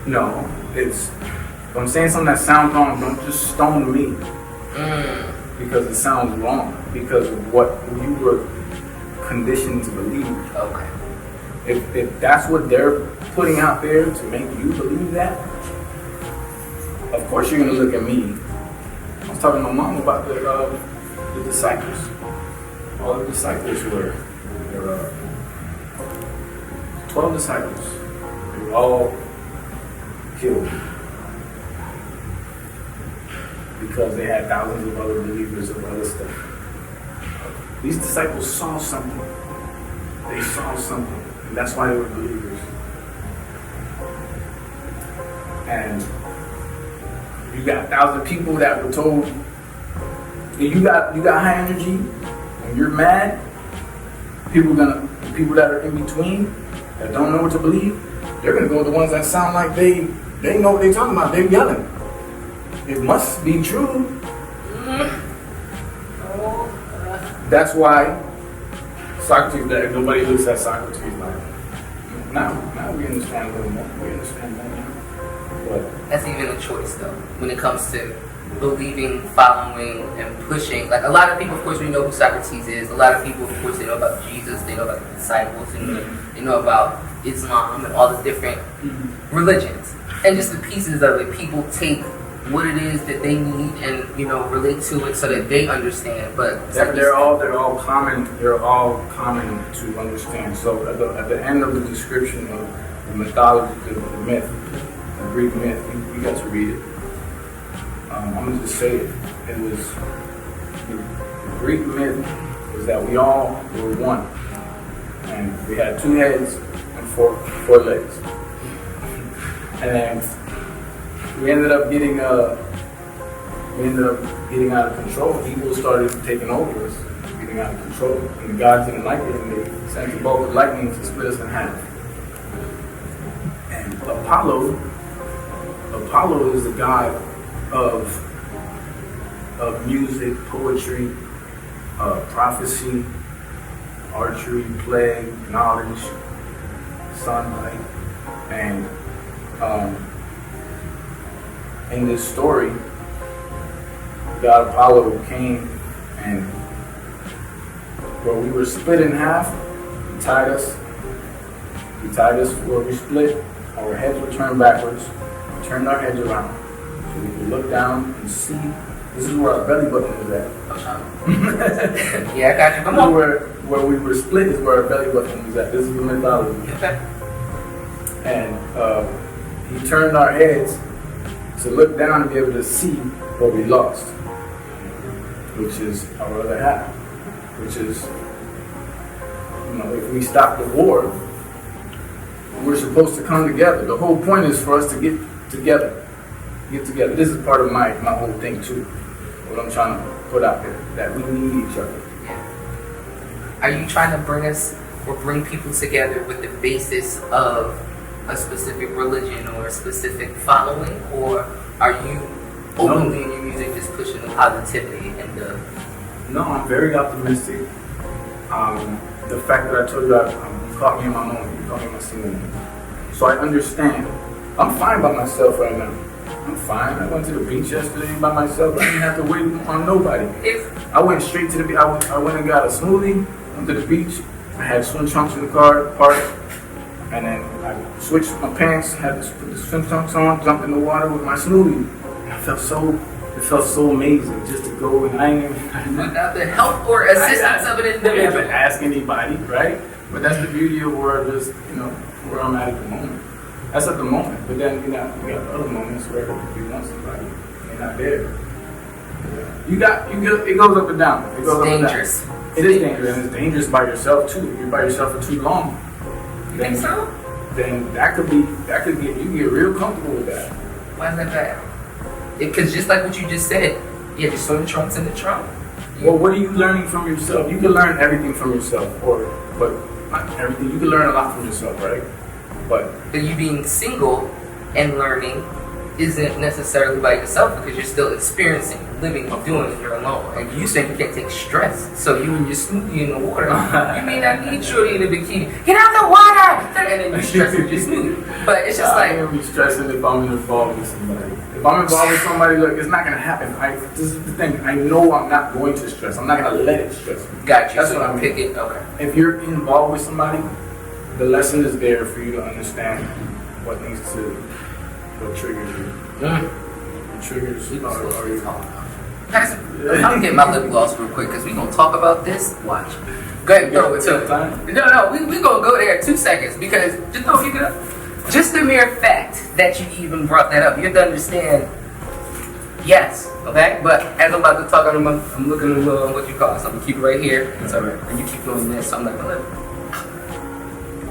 No, if I'm saying something that sounds wrong, don't just stone me because it sounds wrong. Because of what you were conditioned to believe. Okay. If that's what they're putting out there to make you believe that, of course you're gonna look at me. I was talking to my mom about the disciples. All the disciples were 12 disciples. They were all killed because they had thousands of other believers of other stuff. These disciples saw something. They saw something, and that's why they were believers. And you got 1,000 people that were told, you got high energy, and you're mad. People that are in between, that don't know what to believe, they're gonna go with the ones that sound like they know what they're talking about. They're yelling. It must be true. That's why Socrates, that nobody looks at Socrates like, now we understand a little more. We understand that now. But that's even a choice though, when it comes to believing, following, and pushing. Like a lot of people, of course, we know who Socrates is. A lot of people, of course, they know about Jesus, they know about the disciples, and they know about Islam and all the different religions. And just the pieces of it, people take what it is that they need and relate to it so that they understand. But they're all common. They're all common to understand. So at the end of the description of the mythology, the myth, the Greek myth, you got to read it. I'm gonna just say it. It was the Greek myth was that we all were one, and we had 2 heads and four legs, and then we ended up getting out of control. Evil started taking over us, getting out of control, and the gods didn't like it, and they sent a bolt of lightning to split us in half. And Apollo is the god of music, poetry, prophecy, archery, play, knowledge, sunlight, and in this story, God Apollo came and where we were split in half, he tied us where we split, our heads were turned backwards, we turned our heads around. So we could look down and see. This is where our belly button was at. Yeah, I got you. Come on. Where we were split is where our belly button was at. This is the mythology. Okay. And he turned our heads to look down and be able to see what we lost, which is our other half. Which is, if we stop the war, we're supposed to come together. The whole point is for us to get together. This is part of my whole thing too. What I'm trying to put out there, that we need each other. Yeah. Are you trying to bring us or bring people together with the basis of a specific religion or a specific following, or are you openly in your music just pushing the positivity and the... No, I'm very optimistic. The fact that I told you, you caught me in my moment, you caught me in my scene. So I understand. I'm fine by myself right now. I'm fine. I went to the beach yesterday by myself. I didn't have to wait on nobody. I went straight to the beach. I went and got a smoothie, went to the beach. I had swim trunks in the car, parked, and then I switched my pants, had to put the swim trunks on, jumped in the water with my smoothie. And it felt so amazing just to go, and I didn't even... Without the help or assistance of an individual. I didn't have to ask anybody, right? But that's the beauty of where where I'm at the moment. That's at the moment. But then we got other moments where you want somebody, they're not there. It goes up and down. It goes dangerous. Up and down. It is dangerous, and it's dangerous by yourself too. If you're by yourself for too long. You think so? Then you get real comfortable with that. Why is that bad? Because just like what you just said, you have your swim trunks in the trunk. Well, what are you learning from yourself? You can learn everything from yourself, but not everything. You can learn a lot from yourself, right? But you being single and learning isn't necessarily by yourself, because you're still experiencing, living, doing it. You're alone. And you saying you can't take stress, so you and your smoothie in the water. You may not need shorty in a bikini. Get out the water, and then you stress with your smoothie. But it's just I ain't gonna be stressing if I'm involved with somebody. If I'm involved with somebody, look, it's not gonna happen. This is the thing. I know I'm not going to stress. I'm not gonna let it stress me. Got you. That's so what I'm pick it. Okay. If you're involved with somebody, the lesson is there for you to understand what triggers you. What triggers are you? I'm getting my lip gloss real quick because we're gonna talk about this. Watch. Go ahead, throw it to me. No, we gonna go there in 2 seconds, because just don't pick it up. Just the mere fact that you even brought that up, you have to understand. Yes, okay. But as I'm about to talk, I'm looking at what you call it. So I'm gonna keep it right here. It's alright. And you keep doing this. So I'm not gonna let it.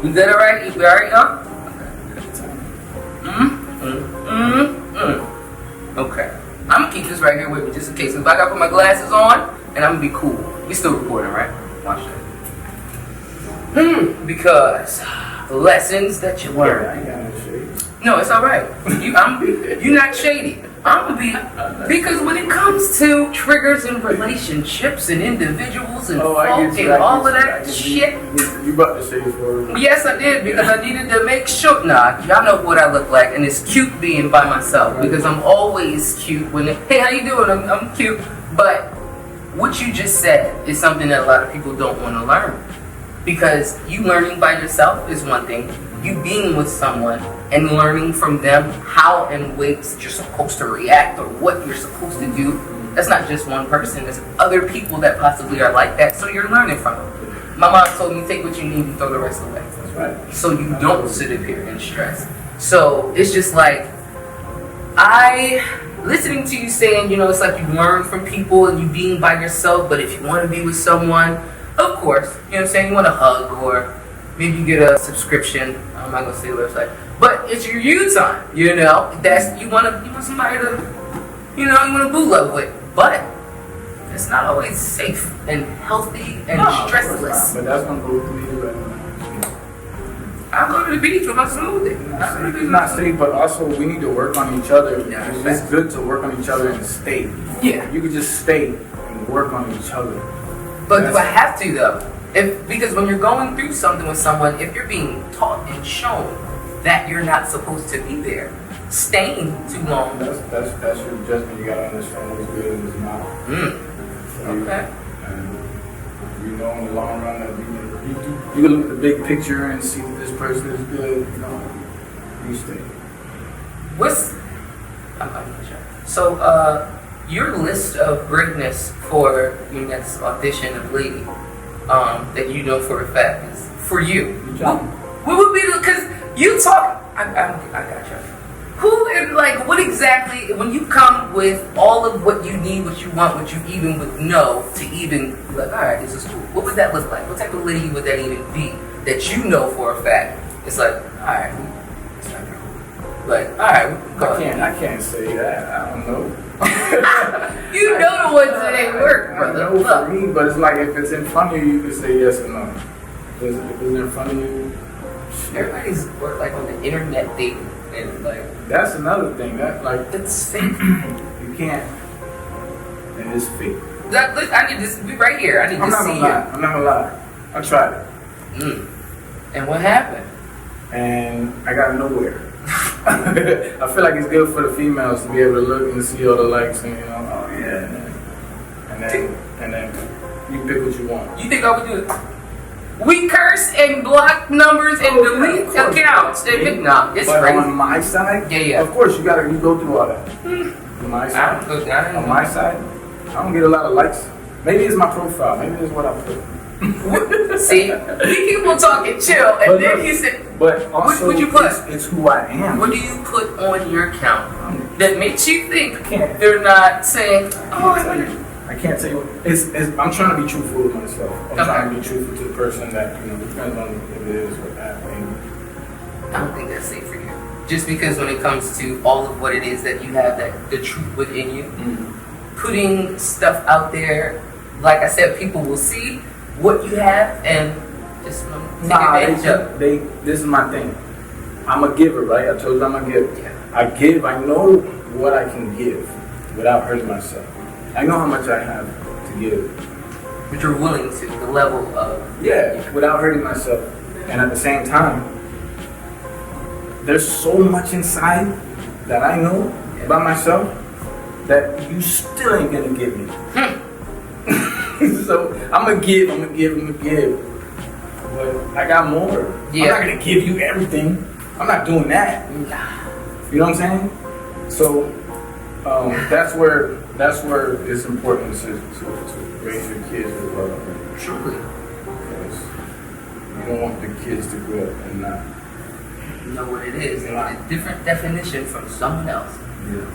We did alright. We alright, y'all? Okay. I'm gonna keep this right here with me just in case. If I gotta put my glasses on, and I'm gonna be cool. We still recording, right? Watch that. Because the lessons that you learn. I ain't got no shade. No, it's alright. You're not shady. I'm gonna be, because when it comes to triggers in relationships and individuals and folk and all of that shit. You brought the shade for me. Yes, I did, because I needed to make sure. Nah, y'all know what I look like, and it's cute being by myself, because I'm always cute when hey, how you doing? I'm cute. But what you just said is something that a lot of people don't want to learn, because you learning by yourself is one thing. You being with someone and learning from them how and ways you're supposed to react or what you're supposed to do, that's not just one person. There's other people that possibly are like that, so you're learning from them. My mom told me, take what you need and throw the rest away. That's right. So you don't sit up here and stress. So it's just like, listening to you saying, it's like you learn from people and you being by yourself, but if you want to be with someone, of course, you know what I'm saying, you want a hug, or maybe you get a subscription. I'm not gonna say the website, but it's your you time. That's you want somebody to, you want to boo love with. But it's not always safe and healthy and stressless. But that's gonna go through you. I go to the beach with my smoothie. It's not safe, but also we need to work on each other. Yeah, it's good to work on each other and stay. Yeah, you can just stay and work on each other. But do I have to though? Because when you're going through something with someone, if you're being taught and shown that you're not supposed to be there, staying too long. That's your judgment. You gotta understand what's good and what's not. Okay. And in the long run that you can look at the big picture and see that this person is good. You stay. I'm not sure. So, your list of greatness for your next audition of Lady, that you know for a fact is for you. What would be because you talk? I got you. Who and what exactly when you come with all of what you need, what you want, what you even would know to even be like, all right, this is cool. What would that look like? What type of lady would that even be that you know for a fact? It's like, all right, it's not cool. Like, all right, I can't say that. I don't know. You know the ones that ain't work, brother. I know for me, but it's like if it's in front of you, you can say yes or no. Was it in front of you? Everybody's like on the internet dating, and like that's another thing. That like it's fake. you can't. And it's fake. I need this to be right here. I need to see you. I'm not gonna lie. I tried it. And what happened? And I got nowhere. I feel like it's good for the females to be able to look and see all the likes and oh yeah, and then you pick what you want. You think I would do it? We curse and block numbers and delete accounts. No, it's but crazy. On my side, yeah. Of course you go through all that. On my side, on my side, I don't get a lot of likes. Maybe it's my profile. Maybe it's what I put. See, we keep on talking chill, and then he said, "But also, what you put? It's who I am." What do you put on your account that makes you think they're not saying, "Oh, I can't tell you. I'm trying to be truthful with myself. I'm trying to be truthful to the person that depends on if it is or that. I don't think that's safe for you. Just because when it comes to all of what it is that you have, that the truth within you, putting stuff out there, like I said, people will see what you have and just take advantage of it. This is my thing. I'm a giver, right? I told you I'm a giver. Yeah. I give. I know what I can give without hurting myself. I know how much I have to give. But you're willing to, the level of... Yeah, without hurting myself. And at the same time, there's so much inside that I know about myself that you still ain't gonna give me. So I'm gonna give. But I got more. Yeah. I'm not gonna give you everything. I'm not doing that. You know what I'm saying? So that's where it's important to raise your kids with love. Truly. Because you don't want the kids to grow up and not know what it is. And a different definition from someone else. Yeah.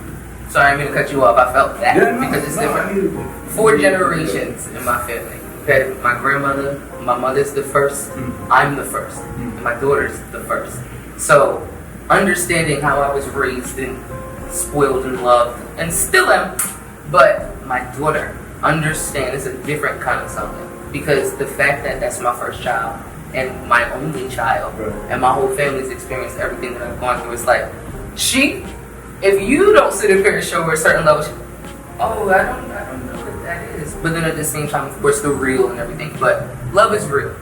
Sorry, I didn't mean to cut you off. I felt that because it's different. Different. 4 generations in my family. Okay, my grandmother, my mother's the first, I'm the first, and my daughter's the first. So, understanding how I was raised and spoiled and loved, and still am, but my daughter understands a different kind of something. Because the fact that that's my first child, and my only child, and my whole family's experienced everything that I've gone through, it's like, if you don't sit up here and show her a certain level, I don't know what that is. But then at the same time, of course, they're real and everything. But love is real.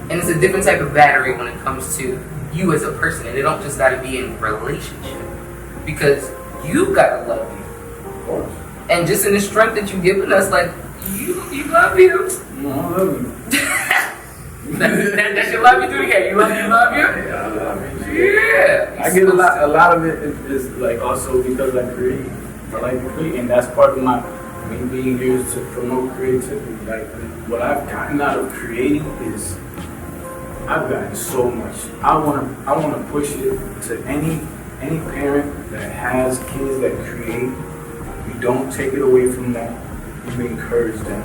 And it's a different type of battery when it comes to you as a person. And it don't just gotta be in relationship. Because you gotta love you. Of course. And just in the strength that you've given us, like, you love you. No, I love you. That's your love you do again. You love you? Yeah, I love you. Yeah. I get a lot of it is like also because I create. I like to create, and that's part of me being here is to promote creativity. Like what I've gotten out of creating is I've gotten so much. I wanna push it to any parent that has kids that create. You don't take it away from them. You encourage them.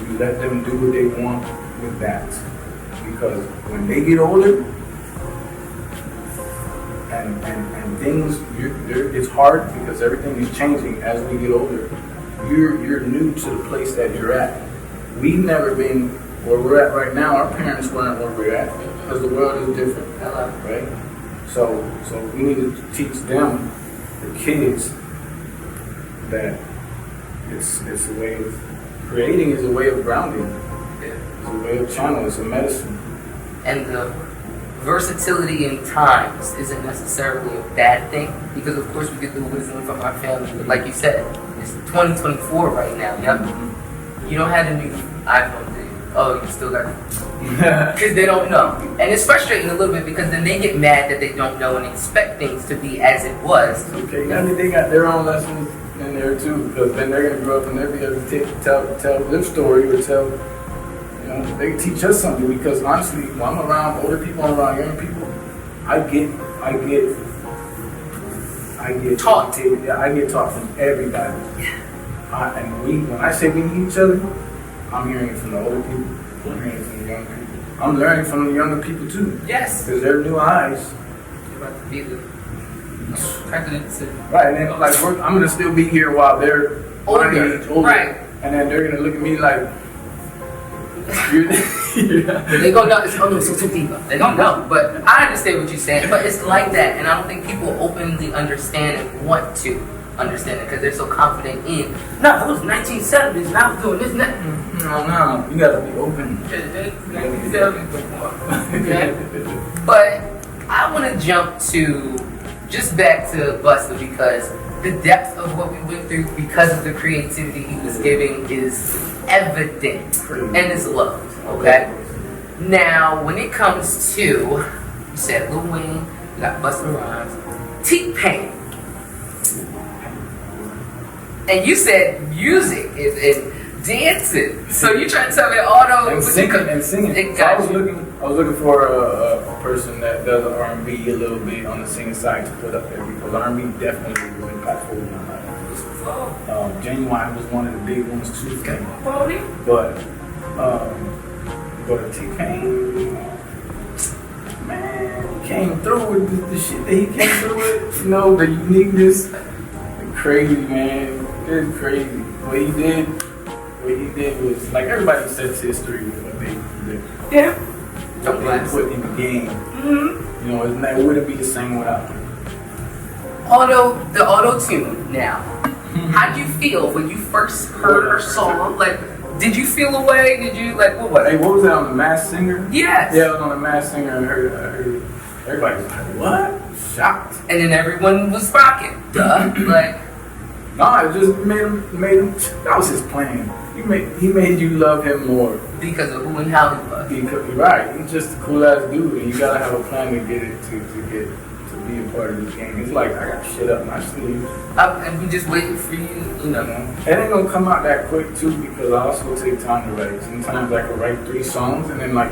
You let them do what they want with that. Because when they get older and things, it's hard because everything is changing as we get older. You're new to the place that you're at. We've never been where we're at right now. Our parents weren't where we're at because the world is different, right? So we need to teach them, the kids, that it's a way of creating is a way of grounding. It's a way of channel. It's a medicine. And the versatility in times isn't necessarily a bad thing because, of course, we get the wisdom from our family. But like you said, it's 2024 right now. Yep. You don't have a new iPhone, do you? Oh, you still got it. Because they don't know. And it's frustrating a little bit because then they get mad that they don't know and expect things to be as it was. Okay, I mean, they got their own lessons in there too because then they're going to grow up and they'll be able to tell their story or tell... They teach us something because honestly, when I'm around older people, I'm around young people, I get taught. I get taught from everybody. And when I say we need each other, I'm hearing it from the older people. I'm hearing it from the young people. I'm learning from the younger people too. Yes. Because they're new eyes. You're about to be the president. Right, and then like I'm gonna still be here while they're older. Right. And then they're gonna look at me like, They gonna know it's Osodiva. They don't know, but I understand what you're saying. But it's like that, and I don't think people openly understand and want to understand it because they're so confident in. No, it was 1970s, and I was doing this. No, you gotta be open. Okay. But I want to jump to just back to Busta because the depth of what we went through because of the creativity he was giving is evident and is loved. Okay. Now, when it comes to, you said Lil Wayne, you got Busta Rhymes, T-Pain, and you said music is in dancing. So you trying to tell me all those and singing. So I was looking for a person that does R&B a little bit on the singing side to put up there because R&B definitely was impactful in my life. Genuine was one of the big ones too. But T-Pain, man, came through with the shit that he came through with. You know, the uniqueness, crazy, man. It's crazy. What he did was, like, everybody sets history with what they did. Yeah. What they put in the game. Mm-hmm. You know, it wouldn't be the same without them. The auto-tune now. How'd you feel when you first heard her song? Like, did you feel a way? Did you, like, what? Hey, what was that on The Masked Singer? Yes. Yeah, it was on The Masked Singer, and I heard everybody was like, what? Shocked. And then everyone was rocking. Duh. Like, no, it just made him. That was his plan. He made you love him more because of who and how he was. Right, he's just a cool ass dude, and you gotta have a plan to get it to be a part of this game. It's like I got shit up my sleeve. And we just waiting for you, you know. It ain't gonna come out that quick too because I also take time to write. Sometimes I can write 3 songs, and then like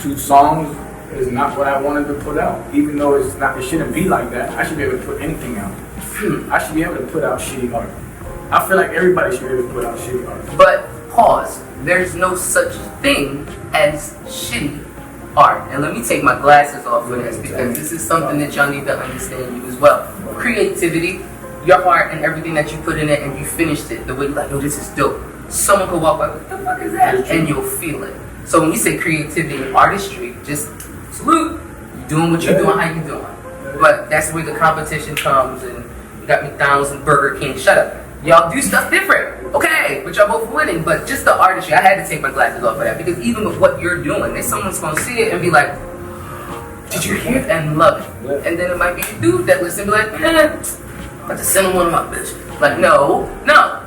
2 songs is not what I wanted to put out. Even though it's not, it shouldn't be like that. I should be able to put anything out. I should be able to put out shitty art. I feel like everybody should be able to put out shitty art. But pause. There's no such thing as shitty art. And let me take my glasses off for this because this is something that y'all need to understand you as well. Creativity, your heart, and everything that you put in it, and you finished it the way you're like, oh, this is dope. Someone could walk by, what the fuck is that? And you'll feel it. So when we say creativity and artistry, just salute. You're doing what you're doing, how you doing. But that's where the competition comes, and you got McDonald's and Burger King. Shut up. Y'all do stuff different. Okay, but y'all both winning. But just the artistry, I had to take my glasses off for that. Because even with what you're doing, there's someone's going to see it and be like, did you hear it? And love it. And then it might be a dude that listen and be like, I'm about to send him one of my bitches. Like, no.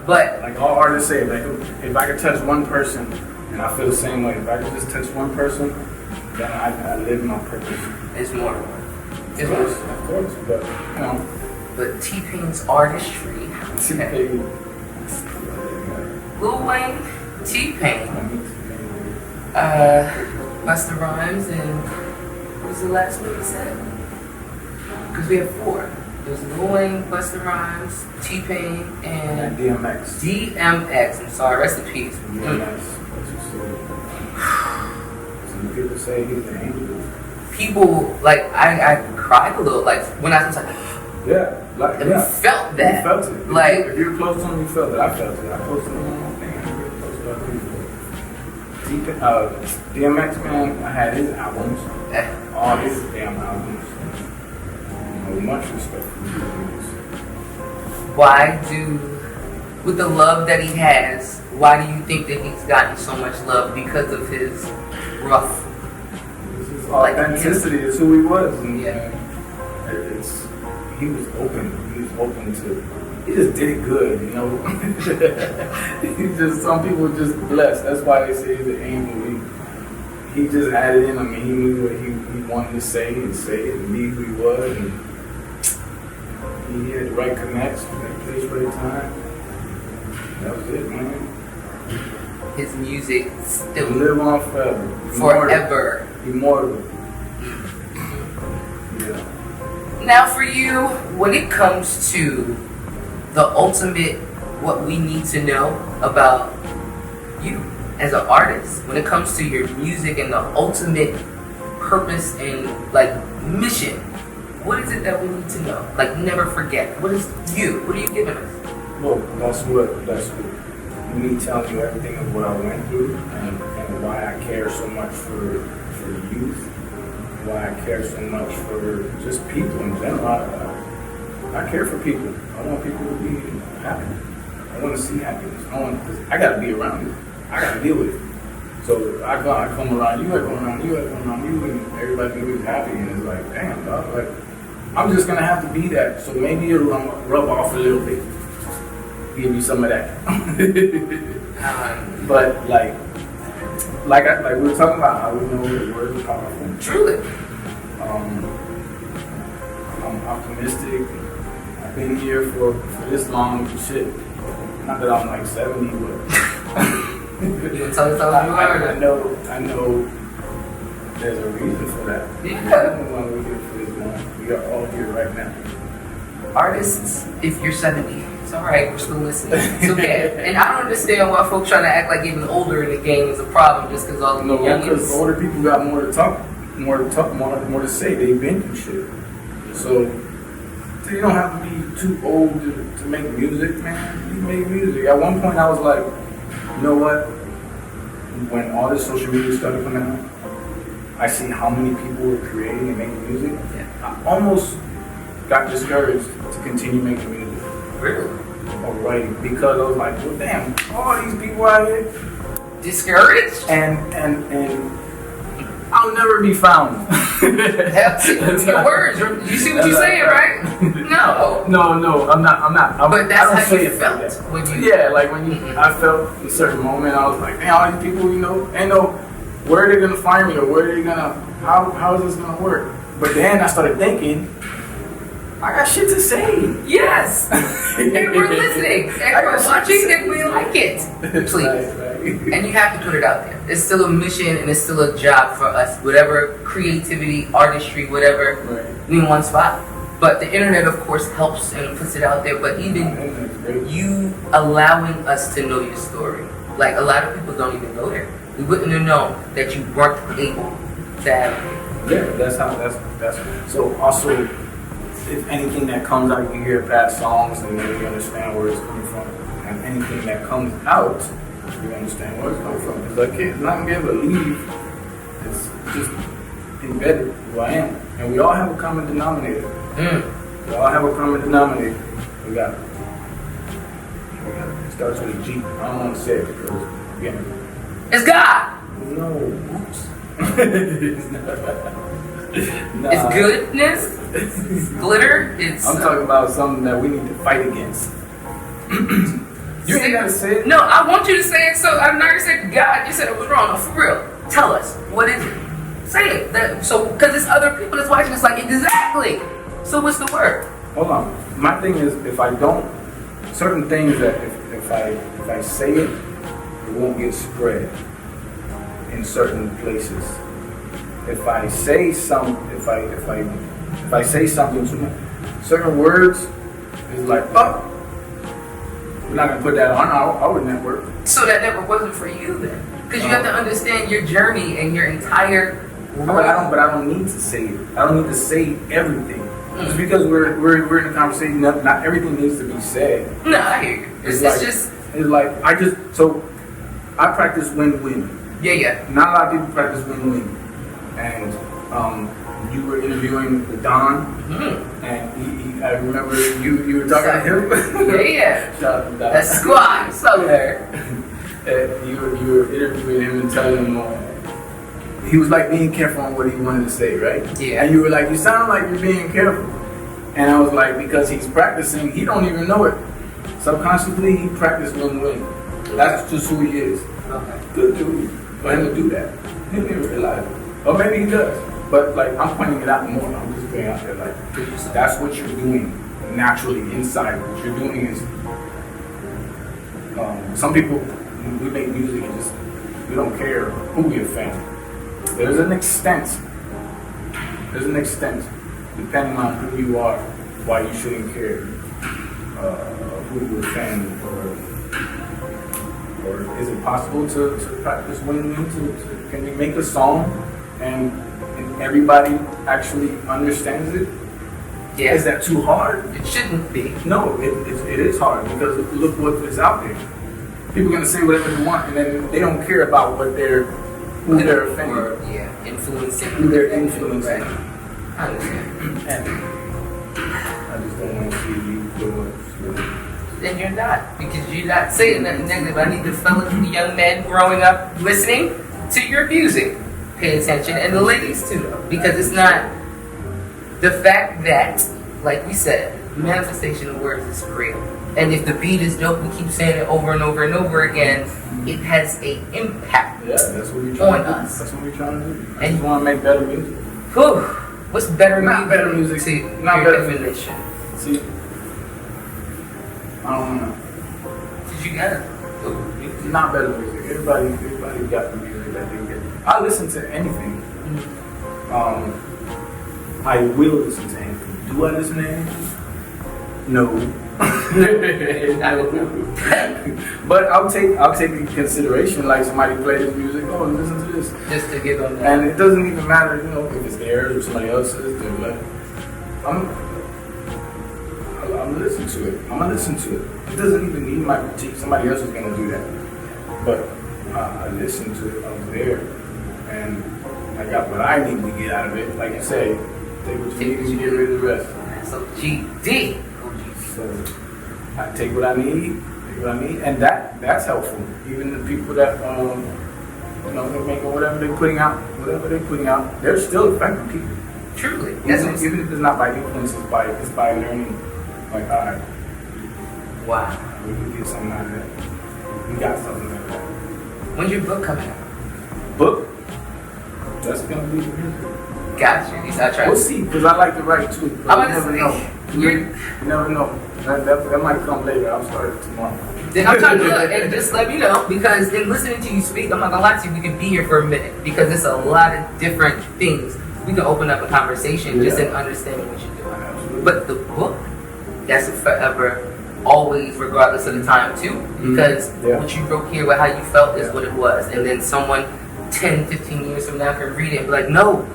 But like all artists say, like, if I could touch one person, and I feel the same way, if I could just touch one person, then I live my purpose. It's more. Of course, but, you know. But T-Pain's artistry. T-Pain. Lil Wayne, T-Pain, Busta Rhymes, and what was the last one you said? Because we have 4. There's Lil Wayne, Busta Rhymes, T-Pain, and DMX. DMX. I'm sorry, rest in peace. DMX. Some people say he's an angel. People, like, I cried a little, like, when I was like, yeah. Like, and we felt that. You felt it. Like, if you're close to him, you felt it. I felt it. I posted it on my thing. I'm really close to other people. DMX, man, I had his albums. All his damn albums. You know, much respect for DMX. Why with the love that he has, why do you think that he's gotten so much love? Because of his rough. His authenticity is who he was. And, yeah. He was open to. He just did it good, you know. Some people just blessed. That's why they say he's an angel. He just had it in him, and he knew what he wanted to say it, and be who he was. And he had the right connects, right place, right time. That was it, man. His music still live on forever. Forever. Immortal. Yeah. Now for you, when it comes to the ultimate, what we need to know about you as an artist, when it comes to your music and the ultimate purpose and like mission, what is it that we need to know? Like never forget. What is you? What are you giving us? Well, that's what me telling you everything of what I went through and why I care so much for the youth, why I care so much for just people in general. I care for people. I want people to be happy. I want to see happiness. I got to be around it. I got to deal with it. So I come around you, I come around you, I come around you, and everybody can be happy. And it's like, damn, dog, like, I'm just going to have to be that. So maybe it'll rub off a little bit. Give me some of that. But like we were talking about how we know the words are powerful. Truly. I'm optimistic. I've been here for this long. Shit. Not that I'm like 70, but You tell us how you are. I know there's a reason for that. Yeah. Why we're here for this long. We are all here right now. Artists, if you're 70, it's alright, we're still listening. It's okay. And I don't understand why folks trying to act like getting older in the game is a problem just because all the because older people got more to say. They've been through shit. So you don't have to be too old to make music, man. You make music. At one point I was like, you know what? When all this social media started coming out, I see how many people were creating and making music. Yeah. I almost got discouraged to continue making music. Really? Or writing, because I was like, well, damn, all these people out here discouraged? And I'll never be found. Your words. You see what you're saying, right? No, I'm not. But that's I don't how say you it felt like that. when you. Yeah, like when you. I felt in a certain moment. I was like, damn, all these people, ain't no where are they gonna find me or where are they gonna how is this gonna work? But then I started thinking, I got shit to say. Yes. And we're listening. And we're watching and we like it. Please. Right. And you have to put it out there. It's still a mission and it's still a job for us. Whatever creativity, artistry, whatever, in one spot. But the internet, of course, helps and puts it out there. But even you allowing us to know your story. Like, a lot of people don't even go there. We wouldn't have known that you weren't able to have. Yeah, that's so also, if anything that comes out, you hear past songs and then you understand where it's coming from. And anything that comes out, you understand where it's coming from. Because like, it's not going to be able to leave. It's just embedded who I am. And we all have a common denominator. We all have a common denominator. We got it. It starts with a G. I don't want to say it because, again, it's God! no. Oops. Nah. It's goodness. It's glitter. It's. I'm talking about something that we need to fight against. You ain't gotta say it. No, I want you to say it. So I'm not gonna say God. You said it was wrong. No, for real. Tell us what is it. Say it. Because there's other people that's watching. It's like exactly. So what's the word? Hold on. My thing is, if I don't, certain things that if I say it, it won't get spread in certain places. If I say if I say something too much, certain words is like, oh, we're not gonna put that on our network. So that network wasn't for you then, because you have to understand your journey and your entire. But I don't need to say it. I don't need to say everything. Just because we're in a conversation, not everything needs to be said. No, I hear you. It's like I practice win-win. Yeah. Not a lot of people practice win-win. And you were interviewing the Don, and I remember you were talking to him. Yeah. Shout out to Don. That's squad. So there. You were interviewing him and telling him he was like being careful on what he wanted to say, right? Yeah. And you were like, you sound like you're being careful. And I was like, because he's practicing, he don't even know it. Subconsciously, he practiced win-win. That's just who he is. Okay. Good dude for him to do that. He didn't even realize it. Or maybe he does. But like, I'm pointing it out more. I'm just putting it out there like, that's what you're doing naturally inside. What you're doing is, some people, we make music and just, we don't care who we offend. There's an extent, depending on who you are, why you shouldn't care who you offend, or is it possible to practice win-win? Can we make a song and everybody actually understands it? Yeah. Is that too hard? It shouldn't be. No, it is hard because look what is out there. People are gonna say whatever they want, and then they don't care about what they're who they're offending. Or, influencing. Who they're influencing. Right. I understand. And I just don't want to see you go up. Then you're not, because you're not saying nothing negative. I need the fellas, the young men growing up listening to your music. Pay attention, and the ladies too, though, because it's not the fact that, like we said, manifestation of words is real. And if the beat is dope, we keep saying it over and over and over again, it has a impact that's what we're trying on to do. us. That's what we're trying to do. I And just want to make better music. Whew, what's better Not music? better music. To Not your better definition? See, I don't know. Did you got it? Not better music. Everybody got the music that they get. I listen to anything. I will listen to anything. Do I listen to anything? No. But I'll take in consideration, like somebody play this music. Oh, listen to this. Just to give them that. And it doesn't even matter, if it's theirs or somebody else's. I'm gonna listen to it. I'm gonna listen to it. It doesn't even need my critique. Somebody else is gonna do that. But I listened to it. I was there, and I got what I need to get out of it. Like you say, take what you need and get rid of the rest. So GD. So I take what I need, and that's helpful. Even the people that they're making whatever they're putting out, they're still affecting people. Truly. Even if it's not by influence, it's by learning. Like, all right, Wow. we can get something out of that. We got something out of that. When's your book coming out? Book? That's gonna be the music. Gotcha. At least I tried. We'll see, because I like to write too. But I'm you never know. You never know. That might come later. I'll start it tomorrow. Then I'm trying to look and just let me know, because in listening to you speak, I'm not gonna lie to you, we could be here for a minute, because it's a lot of different things. We can open up a conversation just in understanding what you're doing. Absolutely. But the book, that's a forever, always, regardless of the time too, because what you wrote here, with how you felt, is what it was. And then someone 10, 15 years from now can read it and be like, no,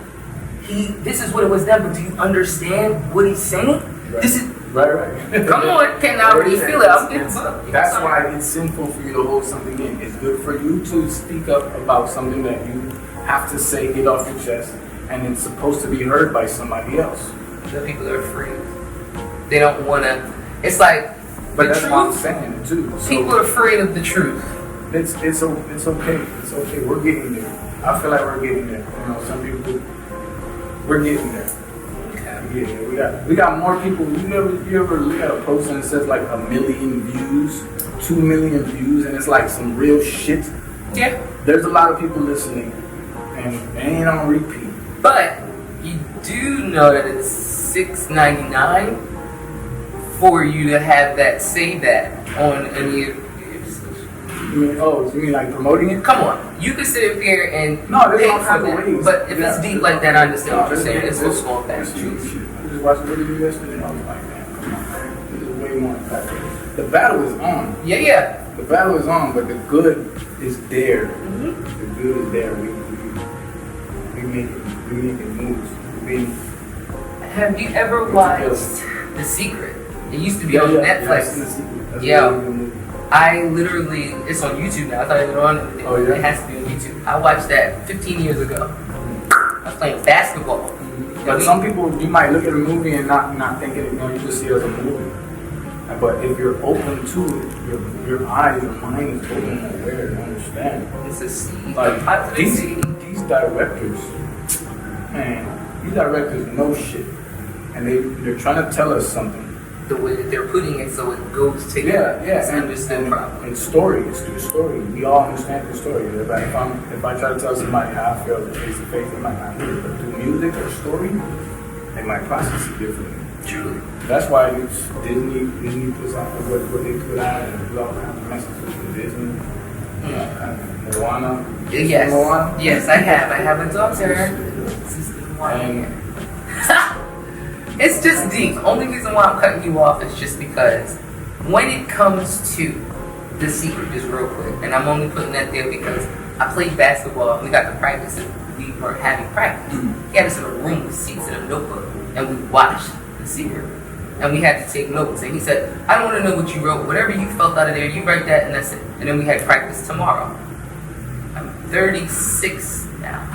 this is what it was then, but do you understand what he's saying? Right. This is right. Come on, can I already feel it? I'm getting book. That's why it's sinful for you to hold something in. It's good for you to speak up about something that you have to say, get off your chest, and it's supposed to be heard by somebody else. The people are afraid. They don't want to. It's like, but the that's truth, what I'm saying too. So people are afraid of the truth. It's okay. It's okay. We're getting there. I feel like we're getting there. Some people, we're getting there. Yeah, we got more people. You ever look at a post and it says like 1 million views, 2 million views, and it's like some real shit? Yeah. There's a lot of people listening, and it ain't on repeat. But you do know that it's $6.99 for you to have that, say that on any of your. You mean like promoting it? Come on, you can sit up here and no, there's pay all for kinds of that. ways. But if it's deep like that, I understand what you're saying. It's so small fast. fast. I just watched the video yesterday, and I was like, man, come on, man. This is way more impactful. The battle is on. Yeah. The battle is on, but the good is there. The good is there. We making moves. Have you ever watched The Secret? It used to be on Netflix. I literally, it's on YouTube now. I thought it was on. It has to be on YouTube. I watched that 15 years ago. I was playing basketball. But some people, you might look at a movie and not thinking it, you just see it as a movie. But if you're open to it, your eyes, your mind is open and aware and understand. It's a seed. Like these directors, man, these directors know shit, and they're trying to tell us something. The way that they're putting it, so it goes together. Yeah. It's understood properly. And story, it's through story. We all understand the story. If I try to tell somebody how I feel face to face, they might not hear it. But through music or story, they might process it differently. Truly. That's why Disney puts out what they put out, and all kinds of messages from Disney. Moana. Yes. Moana? Yes, I have a daughter. And it's just deep. Only reason why I'm cutting you off is just because when it comes to The Secret, just real quick, and I'm only putting that there because I played basketball. We got to practice, and we were having practice. He had us in a room with seats and a notebook, and we watched The Secret. And we had to take notes. And he said, I don't want to know what you wrote. Whatever you felt out of there, you write that, and that's it. And then we had practice tomorrow. I'm 36 now.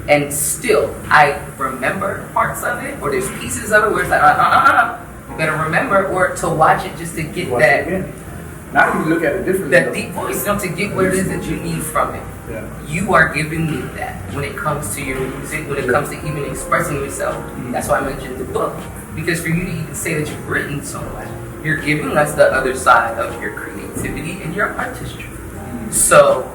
And still, I remember parts of it, or there's pieces of it where it's like, you better remember, or to watch it just to get that. Again. Now you look at it differently. That deep voice, to get what it is that you need from it. Yeah. You are giving me that when it comes to your music, when it comes to even expressing yourself. That's why I mentioned the book. Because for you to even say that you've written so much, you're giving us the other side of your creativity and your artistry. So,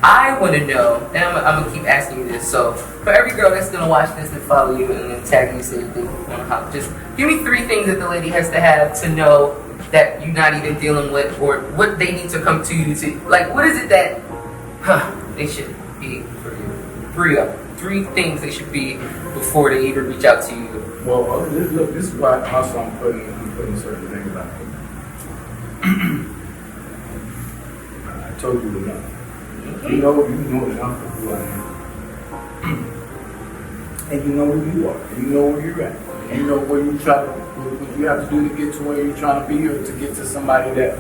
I want to know, and I'm going to keep asking you this, so for every girl that's going to watch this and follow you and then tag you, say they want to hop, just give me 3 things that the lady has to have to know that you're not even dealing with, or what they need to come to you to, like, what is it that they should be for you? 3 things they should be before they even reach out to you. Well, look, this is why also I'm putting certain things out. I told you enough. You know enough of who I am. And you know who you are. And you know where you're at. And you know what you have to do to get to where you're trying to be, or to get to somebody that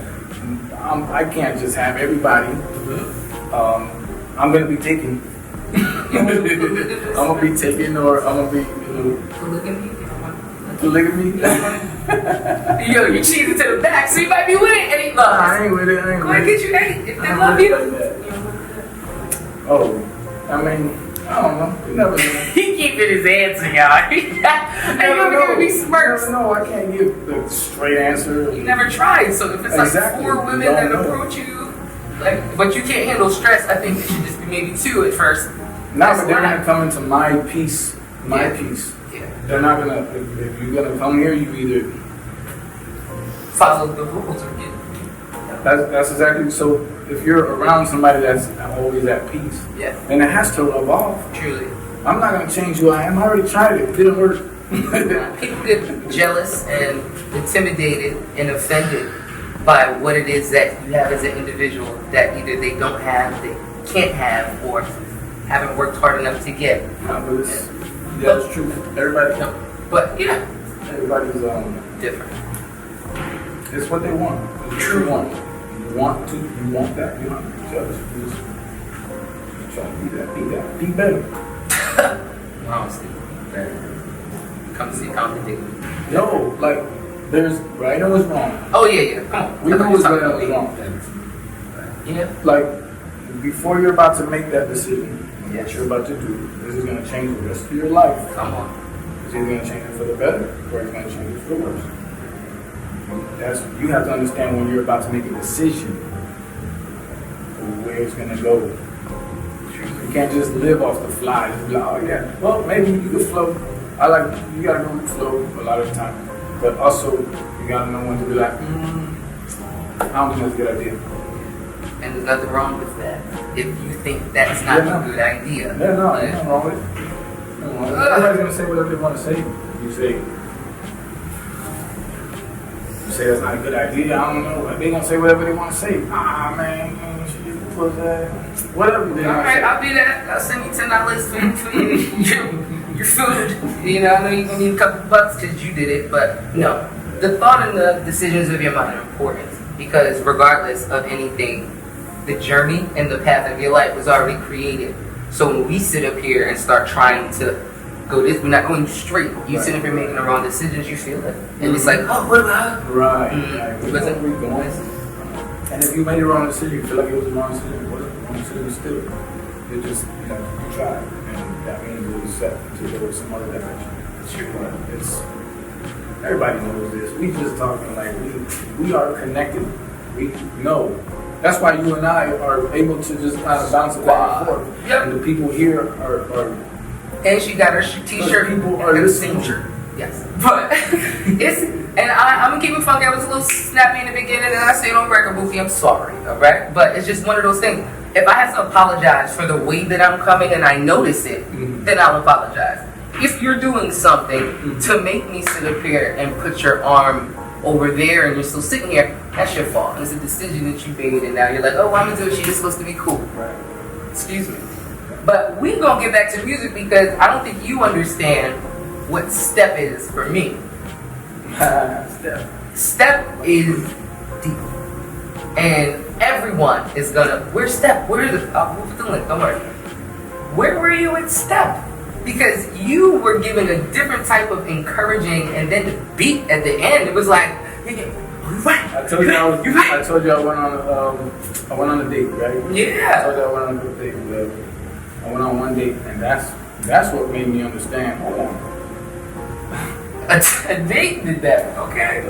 I can't just have everybody. I'm gonna be taking. I'm gonna be taking, or I'm gonna be polygamy. Yo, you cheated to the back, so you might be with it. Ain't love. I ain't with it. Go ahead, get you 8 if they love you. Oh, I mean, I don't know. You never know. He keeping his answer, y'all. Ain't gonna give me smirks. No, I can't give the straight answer. You never tried, so if it's Exactly. like 4 women that approach you, like, but you can't handle stress, I think it should just be maybe 2 at first. Nah, but they're gonna come into my piece. Piece. Yeah. They're not gonna. If you're gonna come here, you either Follow the rules or get. That's exactly. So if you're around somebody that's always at peace, then it has to evolve. Truly. I'm not gonna change who I am. I already tried it. It didn't work. People get jealous and intimidated and offended by what it is that you have as an individual that either they don't have, they can't have, or haven't worked hard enough to get. That's true. Everybody. No, but everybody's different. It's what they want. It's what they want. You want that. You're not jealous. You just try to be that. Be better. Honestly, better. Come see, contradict me. No, like, there's right or what's wrong. Oh yeah. Come on. We know what's right or what's wrong. Yeah. Like, before you're about to make that decision, what you're about to do, this is going to change the rest of your life. Come on. It's either going to change it for the better, or it's going to change it for the worse. You have to understand when you're about to make a decision where it's going to go. You can't just live off the fly. Just be like, oh yeah, well maybe you can flow. You got to go with the flow a lot of the time. But also, you got to know when to be like, I don't think that's a good idea. And there's nothing wrong with that. If you think that's not a good idea. There's nothing wrong with it. Everybody's going to say whatever they want to say. You say that's not a good idea. I don't know. They're going to say whatever they want to say. Man, whatever they want to say. Alright, I'll be that. I'll send you $10 for your food. You know, I know you're going to need a couple bucks because you did it, but no. The thought and the decisions of your mind are important because regardless of anything, the journey and the path of your life was already created. So when we sit up here and start trying to go this, we're not going straight. You sit up here making the wrong decisions, you feel it. And it's like, oh, what about? Right. And if you made the wrong decision, you feel like it was the wrong decision. It wasn't the wrong decision still. It just, you tried. And that means it was set to go some other direction. Everybody knows this. We just talking like we are connected. We know. That's why you and I are able to just kind of bounce it back and forth. Yep. And the people here are and she got her t-shirt. People are listening. Yes. But I'm gonna keep it funky. I was a little snappy in the beginning and I said on record, Boofy, I'm sorry, alright? But it's just one of those things. If I have to apologize for the way that I'm coming and I notice it, then I'll apologize. If you're doing something to make me sit up here and put your arm over there and you're still sitting here, that's your fault. It's a decision that you made and now you're like, oh, I'm gonna do it, she's just supposed to be cool. Right. Excuse me. But we gonna get back to the music because I don't think you understand what step is for me. Step is deep. And everyone is gonna. Where's Step? Where is it? We'll put the link. Don't worry. Where were you at Step? Because you were giving a different type of encouraging, and then the beat at the end, it was like, right. I told you I went on a date, right? Yeah. I told you I went on a date. I went on one date, and that's what made me understand. Hold on. A date did that, okay?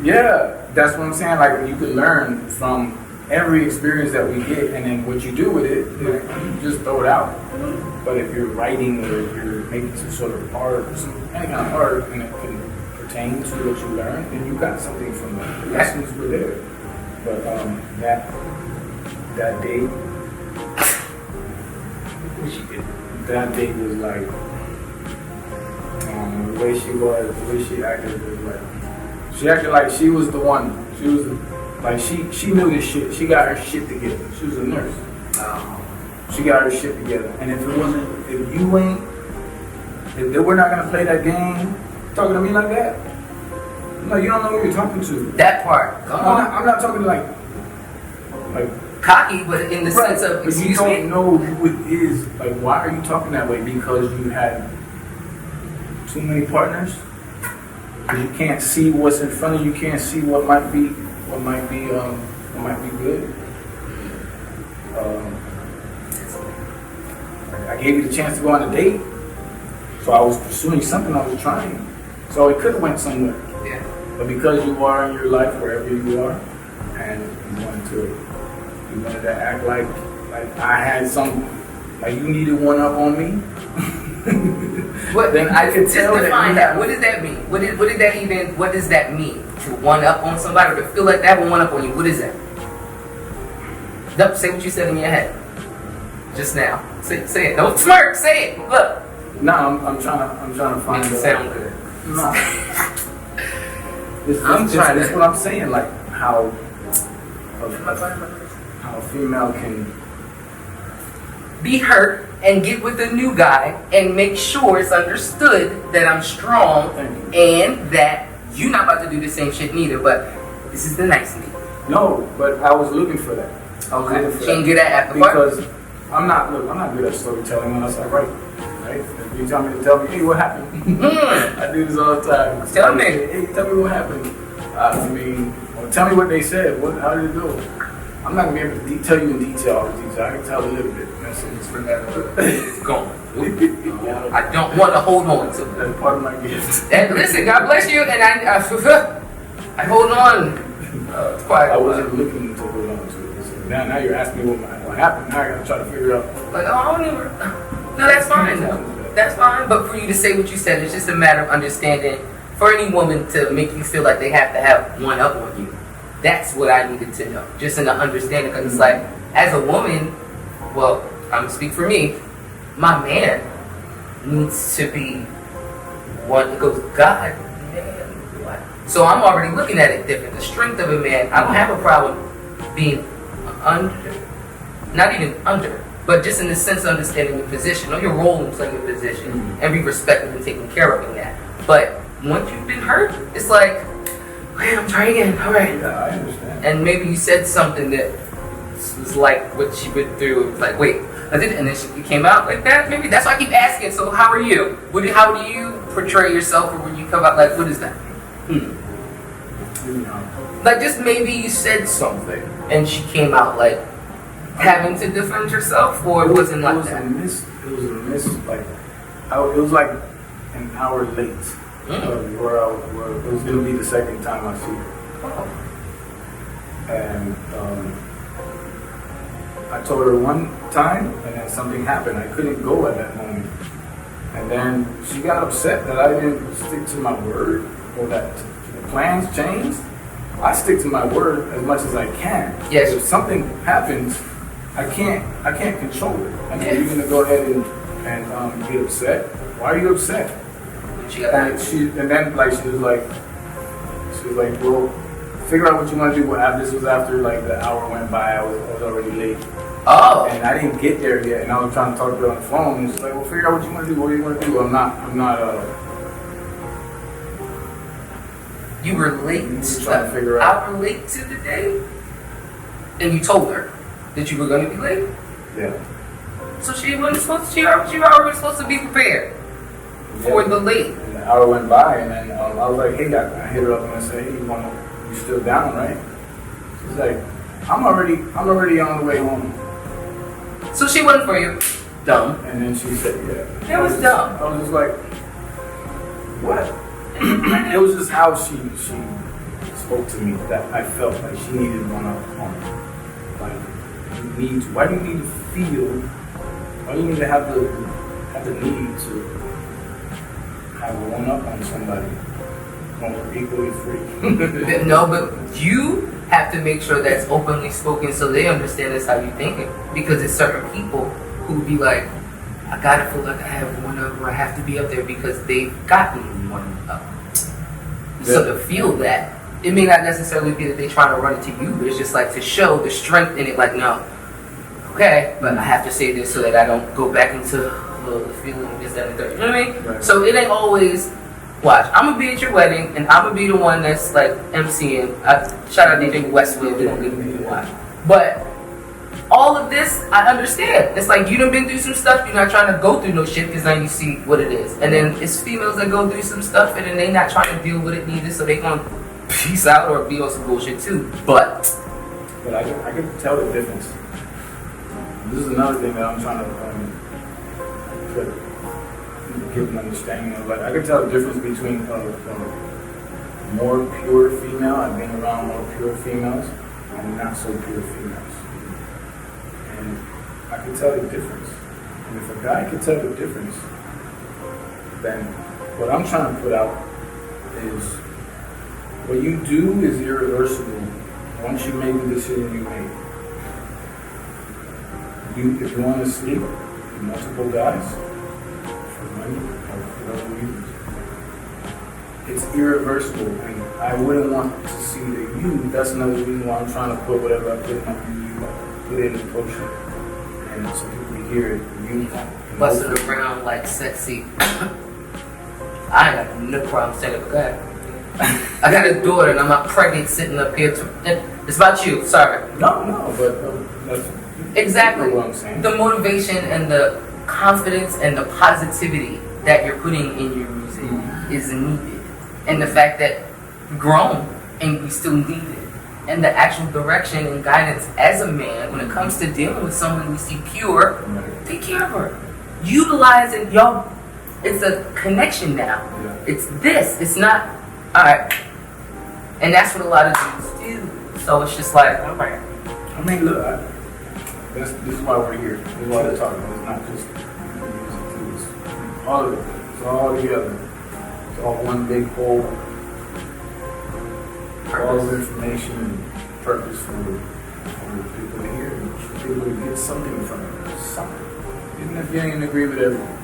Yeah, that's what I'm saying. Like, you could learn from every experience that we get, and then what you do with it, you just throw it out. But if you're writing or if you're making some sort of art or any kind of art, and it can pertain to what you learned, then you got something from the lessons were there. But that date, that date was like, the way she was, the way she acted was like, she acted like she was the one. She was like, she knew this shit. She got her shit together. She was a nurse. She got her shit together. And if we're not gonna play that game, talking to me like that, no, you don't know who you're talking to. That part. I'm not talking like cocky, but in the sense of, but you don't know who it is. Like, why are you talking that way? Because you had too many partners. Because you can't see what's in front of you. You can't see what might be good. I gave you the chance to go on a date, so I was pursuing something. I was trying, so it could have went somewhere. Yeah. But because you are in your life wherever you are, and you wanted to act like I had some, like you needed one up on me. What, then I could tell that. What does that mean? What does that mean? To one up on somebody, or to feel like they have a one up on you? What is that? Nope, say what you said in your head just now. Say it. Don't smirk. Say it. Look. No, I'm trying to find it sound good. No. That's what I'm saying. Like how a female can be hurt and get with a new guy and make sure it's understood that I'm strong and that you're not about to do the same shit neither. But this is the nice thing. No, but I was looking for that. Okay. She didn't get that at the because I'm not good at storytelling unless I write. Right? If you tell me to tell me, hey, what happened? I do this all the time. Tell me. Hey, tell me what happened. Or tell me what they said. How did it go? I'm not gonna be able to tell you in detail all the details. I can tell a little bit. It's gone. I don't want to hold on to it. That's part of my gift. And listen, God bless you, and I hold on. I wasn't looking to hold on to it. Now you're asking me what happened. Now I gotta try to figure out. Like, I don't even. No, that's fine though. That's fine. But for you to say what you said, it's just a matter of understanding. For any woman to make you feel like they have to have one up on you, that's what I needed to know. Just in the understanding, because it's like, as a woman, well, I'm gonna speak for me. My man needs to be one that goes, God, man, what? So I'm already looking at it different. The strength of a man, I don't have a problem being under, not even under, but just in the sense of understanding your position, know your role in playing your position, and be respected and taken care of in that. But once you've been hurt, it's like, okay, I'm trying again. All right. Yeah, I understand. And maybe you said something that was like what she went through. It was like, wait, I did, and then it came out like that. Maybe that's why I keep asking. So how are you? How do you portray yourself, or when you come out like, what is that? Like, just maybe you said something, and she came out like having to defend herself, or it wasn't like that. It was a miss. Like, it was like an hour late. Where it was gonna be the second time I see her. Oh. And I told her one time, and then something happened. I couldn't go at that moment. And then she got upset that I didn't stick to my word, or that the plans changed. I stick to my word as much as I can. Yes. If something happens, I can't control it. I mean, you're gonna go ahead and get upset. Why are you upset? And then she was like, well, figure out what you want to do. This was after like the hour went by. I was already late. Oh. And I didn't get there yet, and I was trying to talk to her on the phone. And she's like, well, figure out what you want to do. What do you want to do? I'm not. You were late. Trying to figure out. Hour late to the day. And you told her that you were going to be late. Yeah. So she wasn't supposed to, she already supposed to be prepared for the late. And an hour went by, and then I was like, hey, I hit her up and I said, hey, you still down, right? She's like, I'm already on the way home. So she went for you. Dumb. And then she said, yeah. It was dumb. I was just like, what? It was just how she spoke to me that I felt like she needed one up on me. Like, why do you need to feel, why do you need to have the need to have one up on somebody when we're equally free? No, but you have to make sure that's openly spoken so they understand that's how you think it. Because it's certain people who be like, I gotta feel like I have one up or I have to be up there because they've gotten one up. So to feel that, it may not necessarily be that they're trying to run it to you, but it's just like to show the strength in it, like, no, okay, but I have to say this so that I don't go back into the feeling this, that, and the third. You know what I mean? Right. So it ain't always, watch, I'm gonna be at your wedding and I'm gonna be the one that's like MCing. Shout out DJ Westwood, we don't give a reason why. But all of this, I understand. It's like you done been through some stuff, you're not trying to go through no shit because now you see what it is. And then it's females that go through some stuff and then they not trying to deal with it neither, so they gonna peace out or be on some bullshit too. But I can tell the difference. This is another thing that I'm trying to give an understanding of. Like, I can tell the difference between more pure female, I've been around more pure females, and not so pure females. And I can tell the difference. And if a guy can tell the difference, then what I'm trying to put out is what you do is irreversible once you make the decision you make. If you want to sleep with multiple guys for money or for other reasons, it's irreversible, and I wouldn't want to see that you. That's another reason why I'm trying to put whatever I put in my put it in the potion, and so people can hear it. You busting around like sexy. I ain't got no problem saying it, but go ahead. I got a daughter and I'm not pregnant sitting up here. It's about you, sorry. No, but that's exactly what I'm saying. The motivation and the confidence and the positivity that you're putting in your music is needed. And the fact that you're grown and you still need it. And the actual direction and guidance as a man when it comes to dealing with someone we see pure, take care of her. Utilizing y'all, it's a connection now. Yeah. It's this, it's not, alright. And that's what a lot of dudes do. So it's just like, alright. I mean, look, this is why we're here. This is why they're talking. It's not just music. It's all of it. It's all together. It's all one big whole. All of information and purpose for people to hear and for people to get something from it. Something. Even if you ain't agree with everything.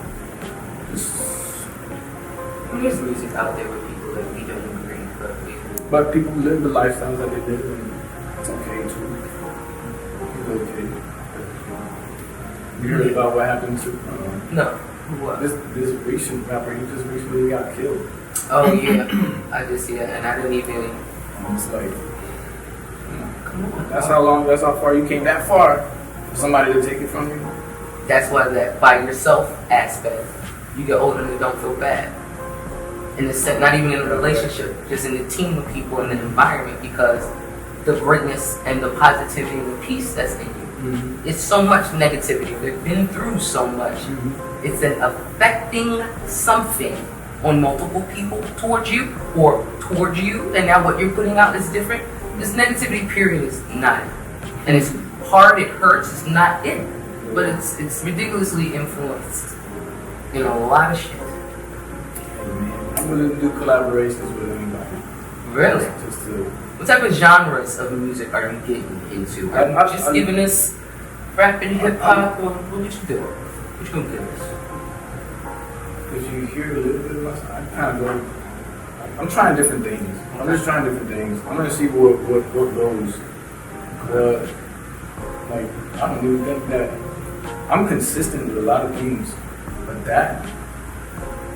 There's music out there with people that we don't agree, but people live the lifestyles that they live, and it's okay too. It's okay. You heard about what happened to no. What? This recent rapper? He just recently got killed. Oh yeah, I just see it, and I didn't even. And it's like, Come on. that's how far you came. That far for somebody to take it from you. That's why that by yourself aspect, you get older and you don't feel bad. In the sense, not even in a relationship, just in the team of people in the environment, because the greatness and the positivity and the peace that's in you. Mm-hmm. It's so much negativity. They've been through so much. Mm-hmm. It's an affecting something on multiple people towards you or towards you, and now what you're putting out is different. This negativity period is not it. And it's hard, it hurts, it's not it. But it's ridiculously influenced in a lot of shit. I'm willing to do collaborations with anybody. Really? Just to, what type of genres of music are you getting into? Are you just giving us rap and hip hop, or what would you do? What you gonna give us? If you hear a little bit of my stuff, I kind of go. I'm trying different things. I'm just trying different things. I'm gonna see what goes. Like, I don't even think that I'm consistent with a lot of things, but that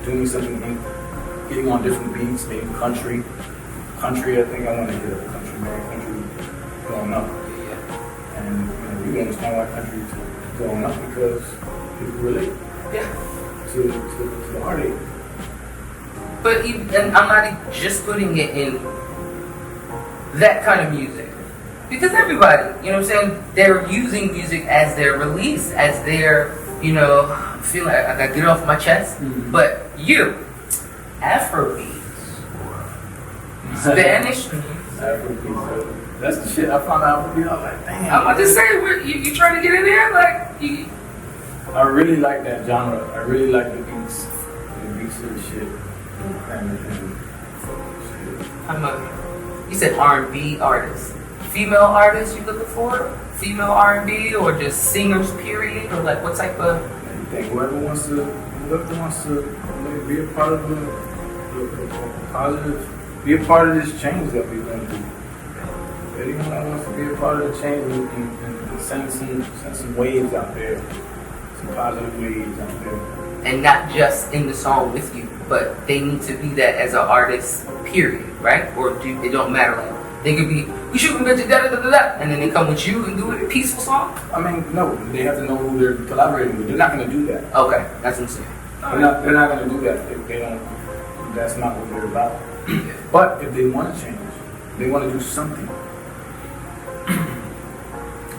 doing something, getting on different beats, maybe country. I think I want to get a country, man. Country going up. Yeah. people understand why country is going up because people relate to the heartache. But and I'm not just putting it in that kind of music. Because everybody, you know what I'm saying, they're using music as their release, as their, you know, feel like I gotta get it off my chest. Mm-hmm. But you, Afrobeats, Spanish music. Afrobeats, that's the shit I found out. I was like, damn. I'm about to say, you trying to get in there? Like, I really like that genre. I really like the beats of the shit. You said R&B artist. Female artists you looking for? Female R&B or just singers period? Or like what type of? Anything. Whoever wants to be a part of the positive, be a part of this change that we're going through. Anyone that wants to be a part of the change and send some waves out there, some positive waves out there. And not just in the song with you, but they need to be that as an artist, period, right? Or it don't matter. Like they could be, we shooting bitches, da da da da da, and then they come with you and do a peaceful song. I mean, no, they have to know who they're collaborating with. They're not going to do that. Okay, that's what I'm saying. They're not going to do that if they don't. That's not what they're about. But if they want to change, they want to do something.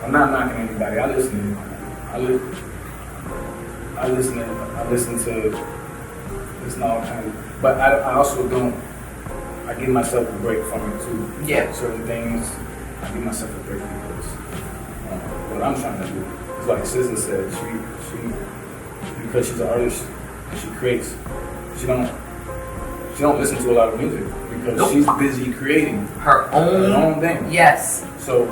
I'm not knocking anybody. I listen to anybody. I listen to all kinds of, but I also don't. I give myself a break from it too. Yeah. Certain things, I give myself a break because what I'm trying to do is like Susan said. She because she's an artist and she creates. She don't listen to a lot of music because she's busy creating her own thing. Yes. So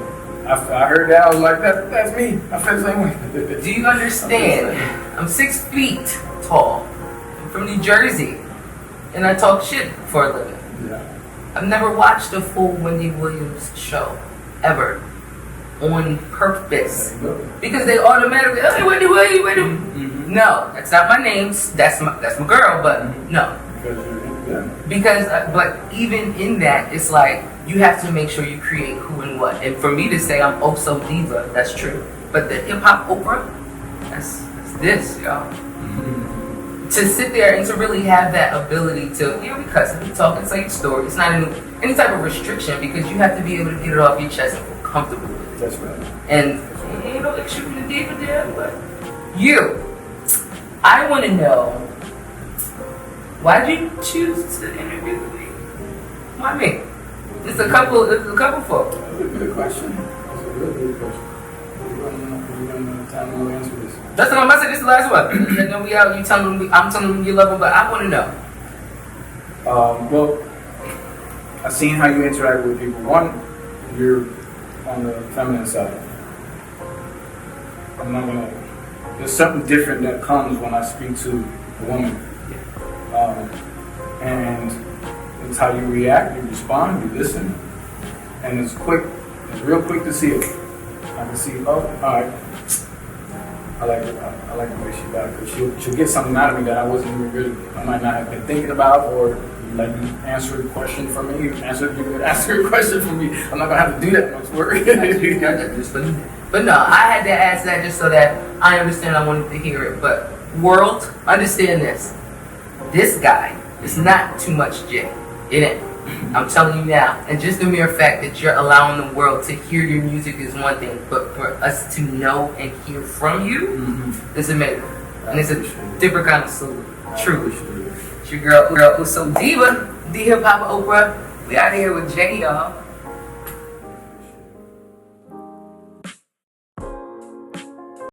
I heard that, I was like, that's me. I feel the same way. Do you understand? I'm 6 feet tall. I'm from New Jersey. And I talk shit for a living. Yeah. I've never watched a full Wendy Williams show. Ever. On purpose. Because they automatically, hey, Wendy Williams, Wendy. Mm-hmm. No, that's not my name. That's my girl, but no. Because, but even in that, it's like, you have to make sure you create who and what. And for me to say I'm Osodiva, that's true. But the HipHop Oprah, that's this, y'all. Mm-hmm. To sit there and to really have that ability to, we cuss, we talk, and say your story. It's not any type of restriction because you have to be able to get it off your chest and feel comfortable with it. That's right. And, you know, like shooting the diva there, but I want to know, why did you choose to interview with me? Why me? It's a couple folks. That's a good question. That's a real good question. We don't have time to answer this. That's what I'm about to say. This is the last one. Then we out. I'm telling them you love them, but I want to know. Well, I've seen how you interact with people. One, you're on the feminine side. I'm not gonna. There's something different that comes when I speak to a woman. And it's how you react, you respond, you listen, and it's quick. It's real quick to see it. I can see, oh, all right. I like the way she got it. Because she'll get something out of me that I wasn't even really, I might not have been thinking about, or like you answer a question for me, you answer a question for me. I'm not gonna have to do that much work. But no, I had to ask that just so that I understand. I wanted to hear it. But world, understand this. This guy is not too much J. It ain't. I'm telling you now. And just the mere fact that you're allowing the world to hear your music is one thing, but for us to know and hear from you is amazing. And it's a different kind of salute. Truly. It's your girl Osodiva, the HipHop Oprah. We out here with Jay, y'all.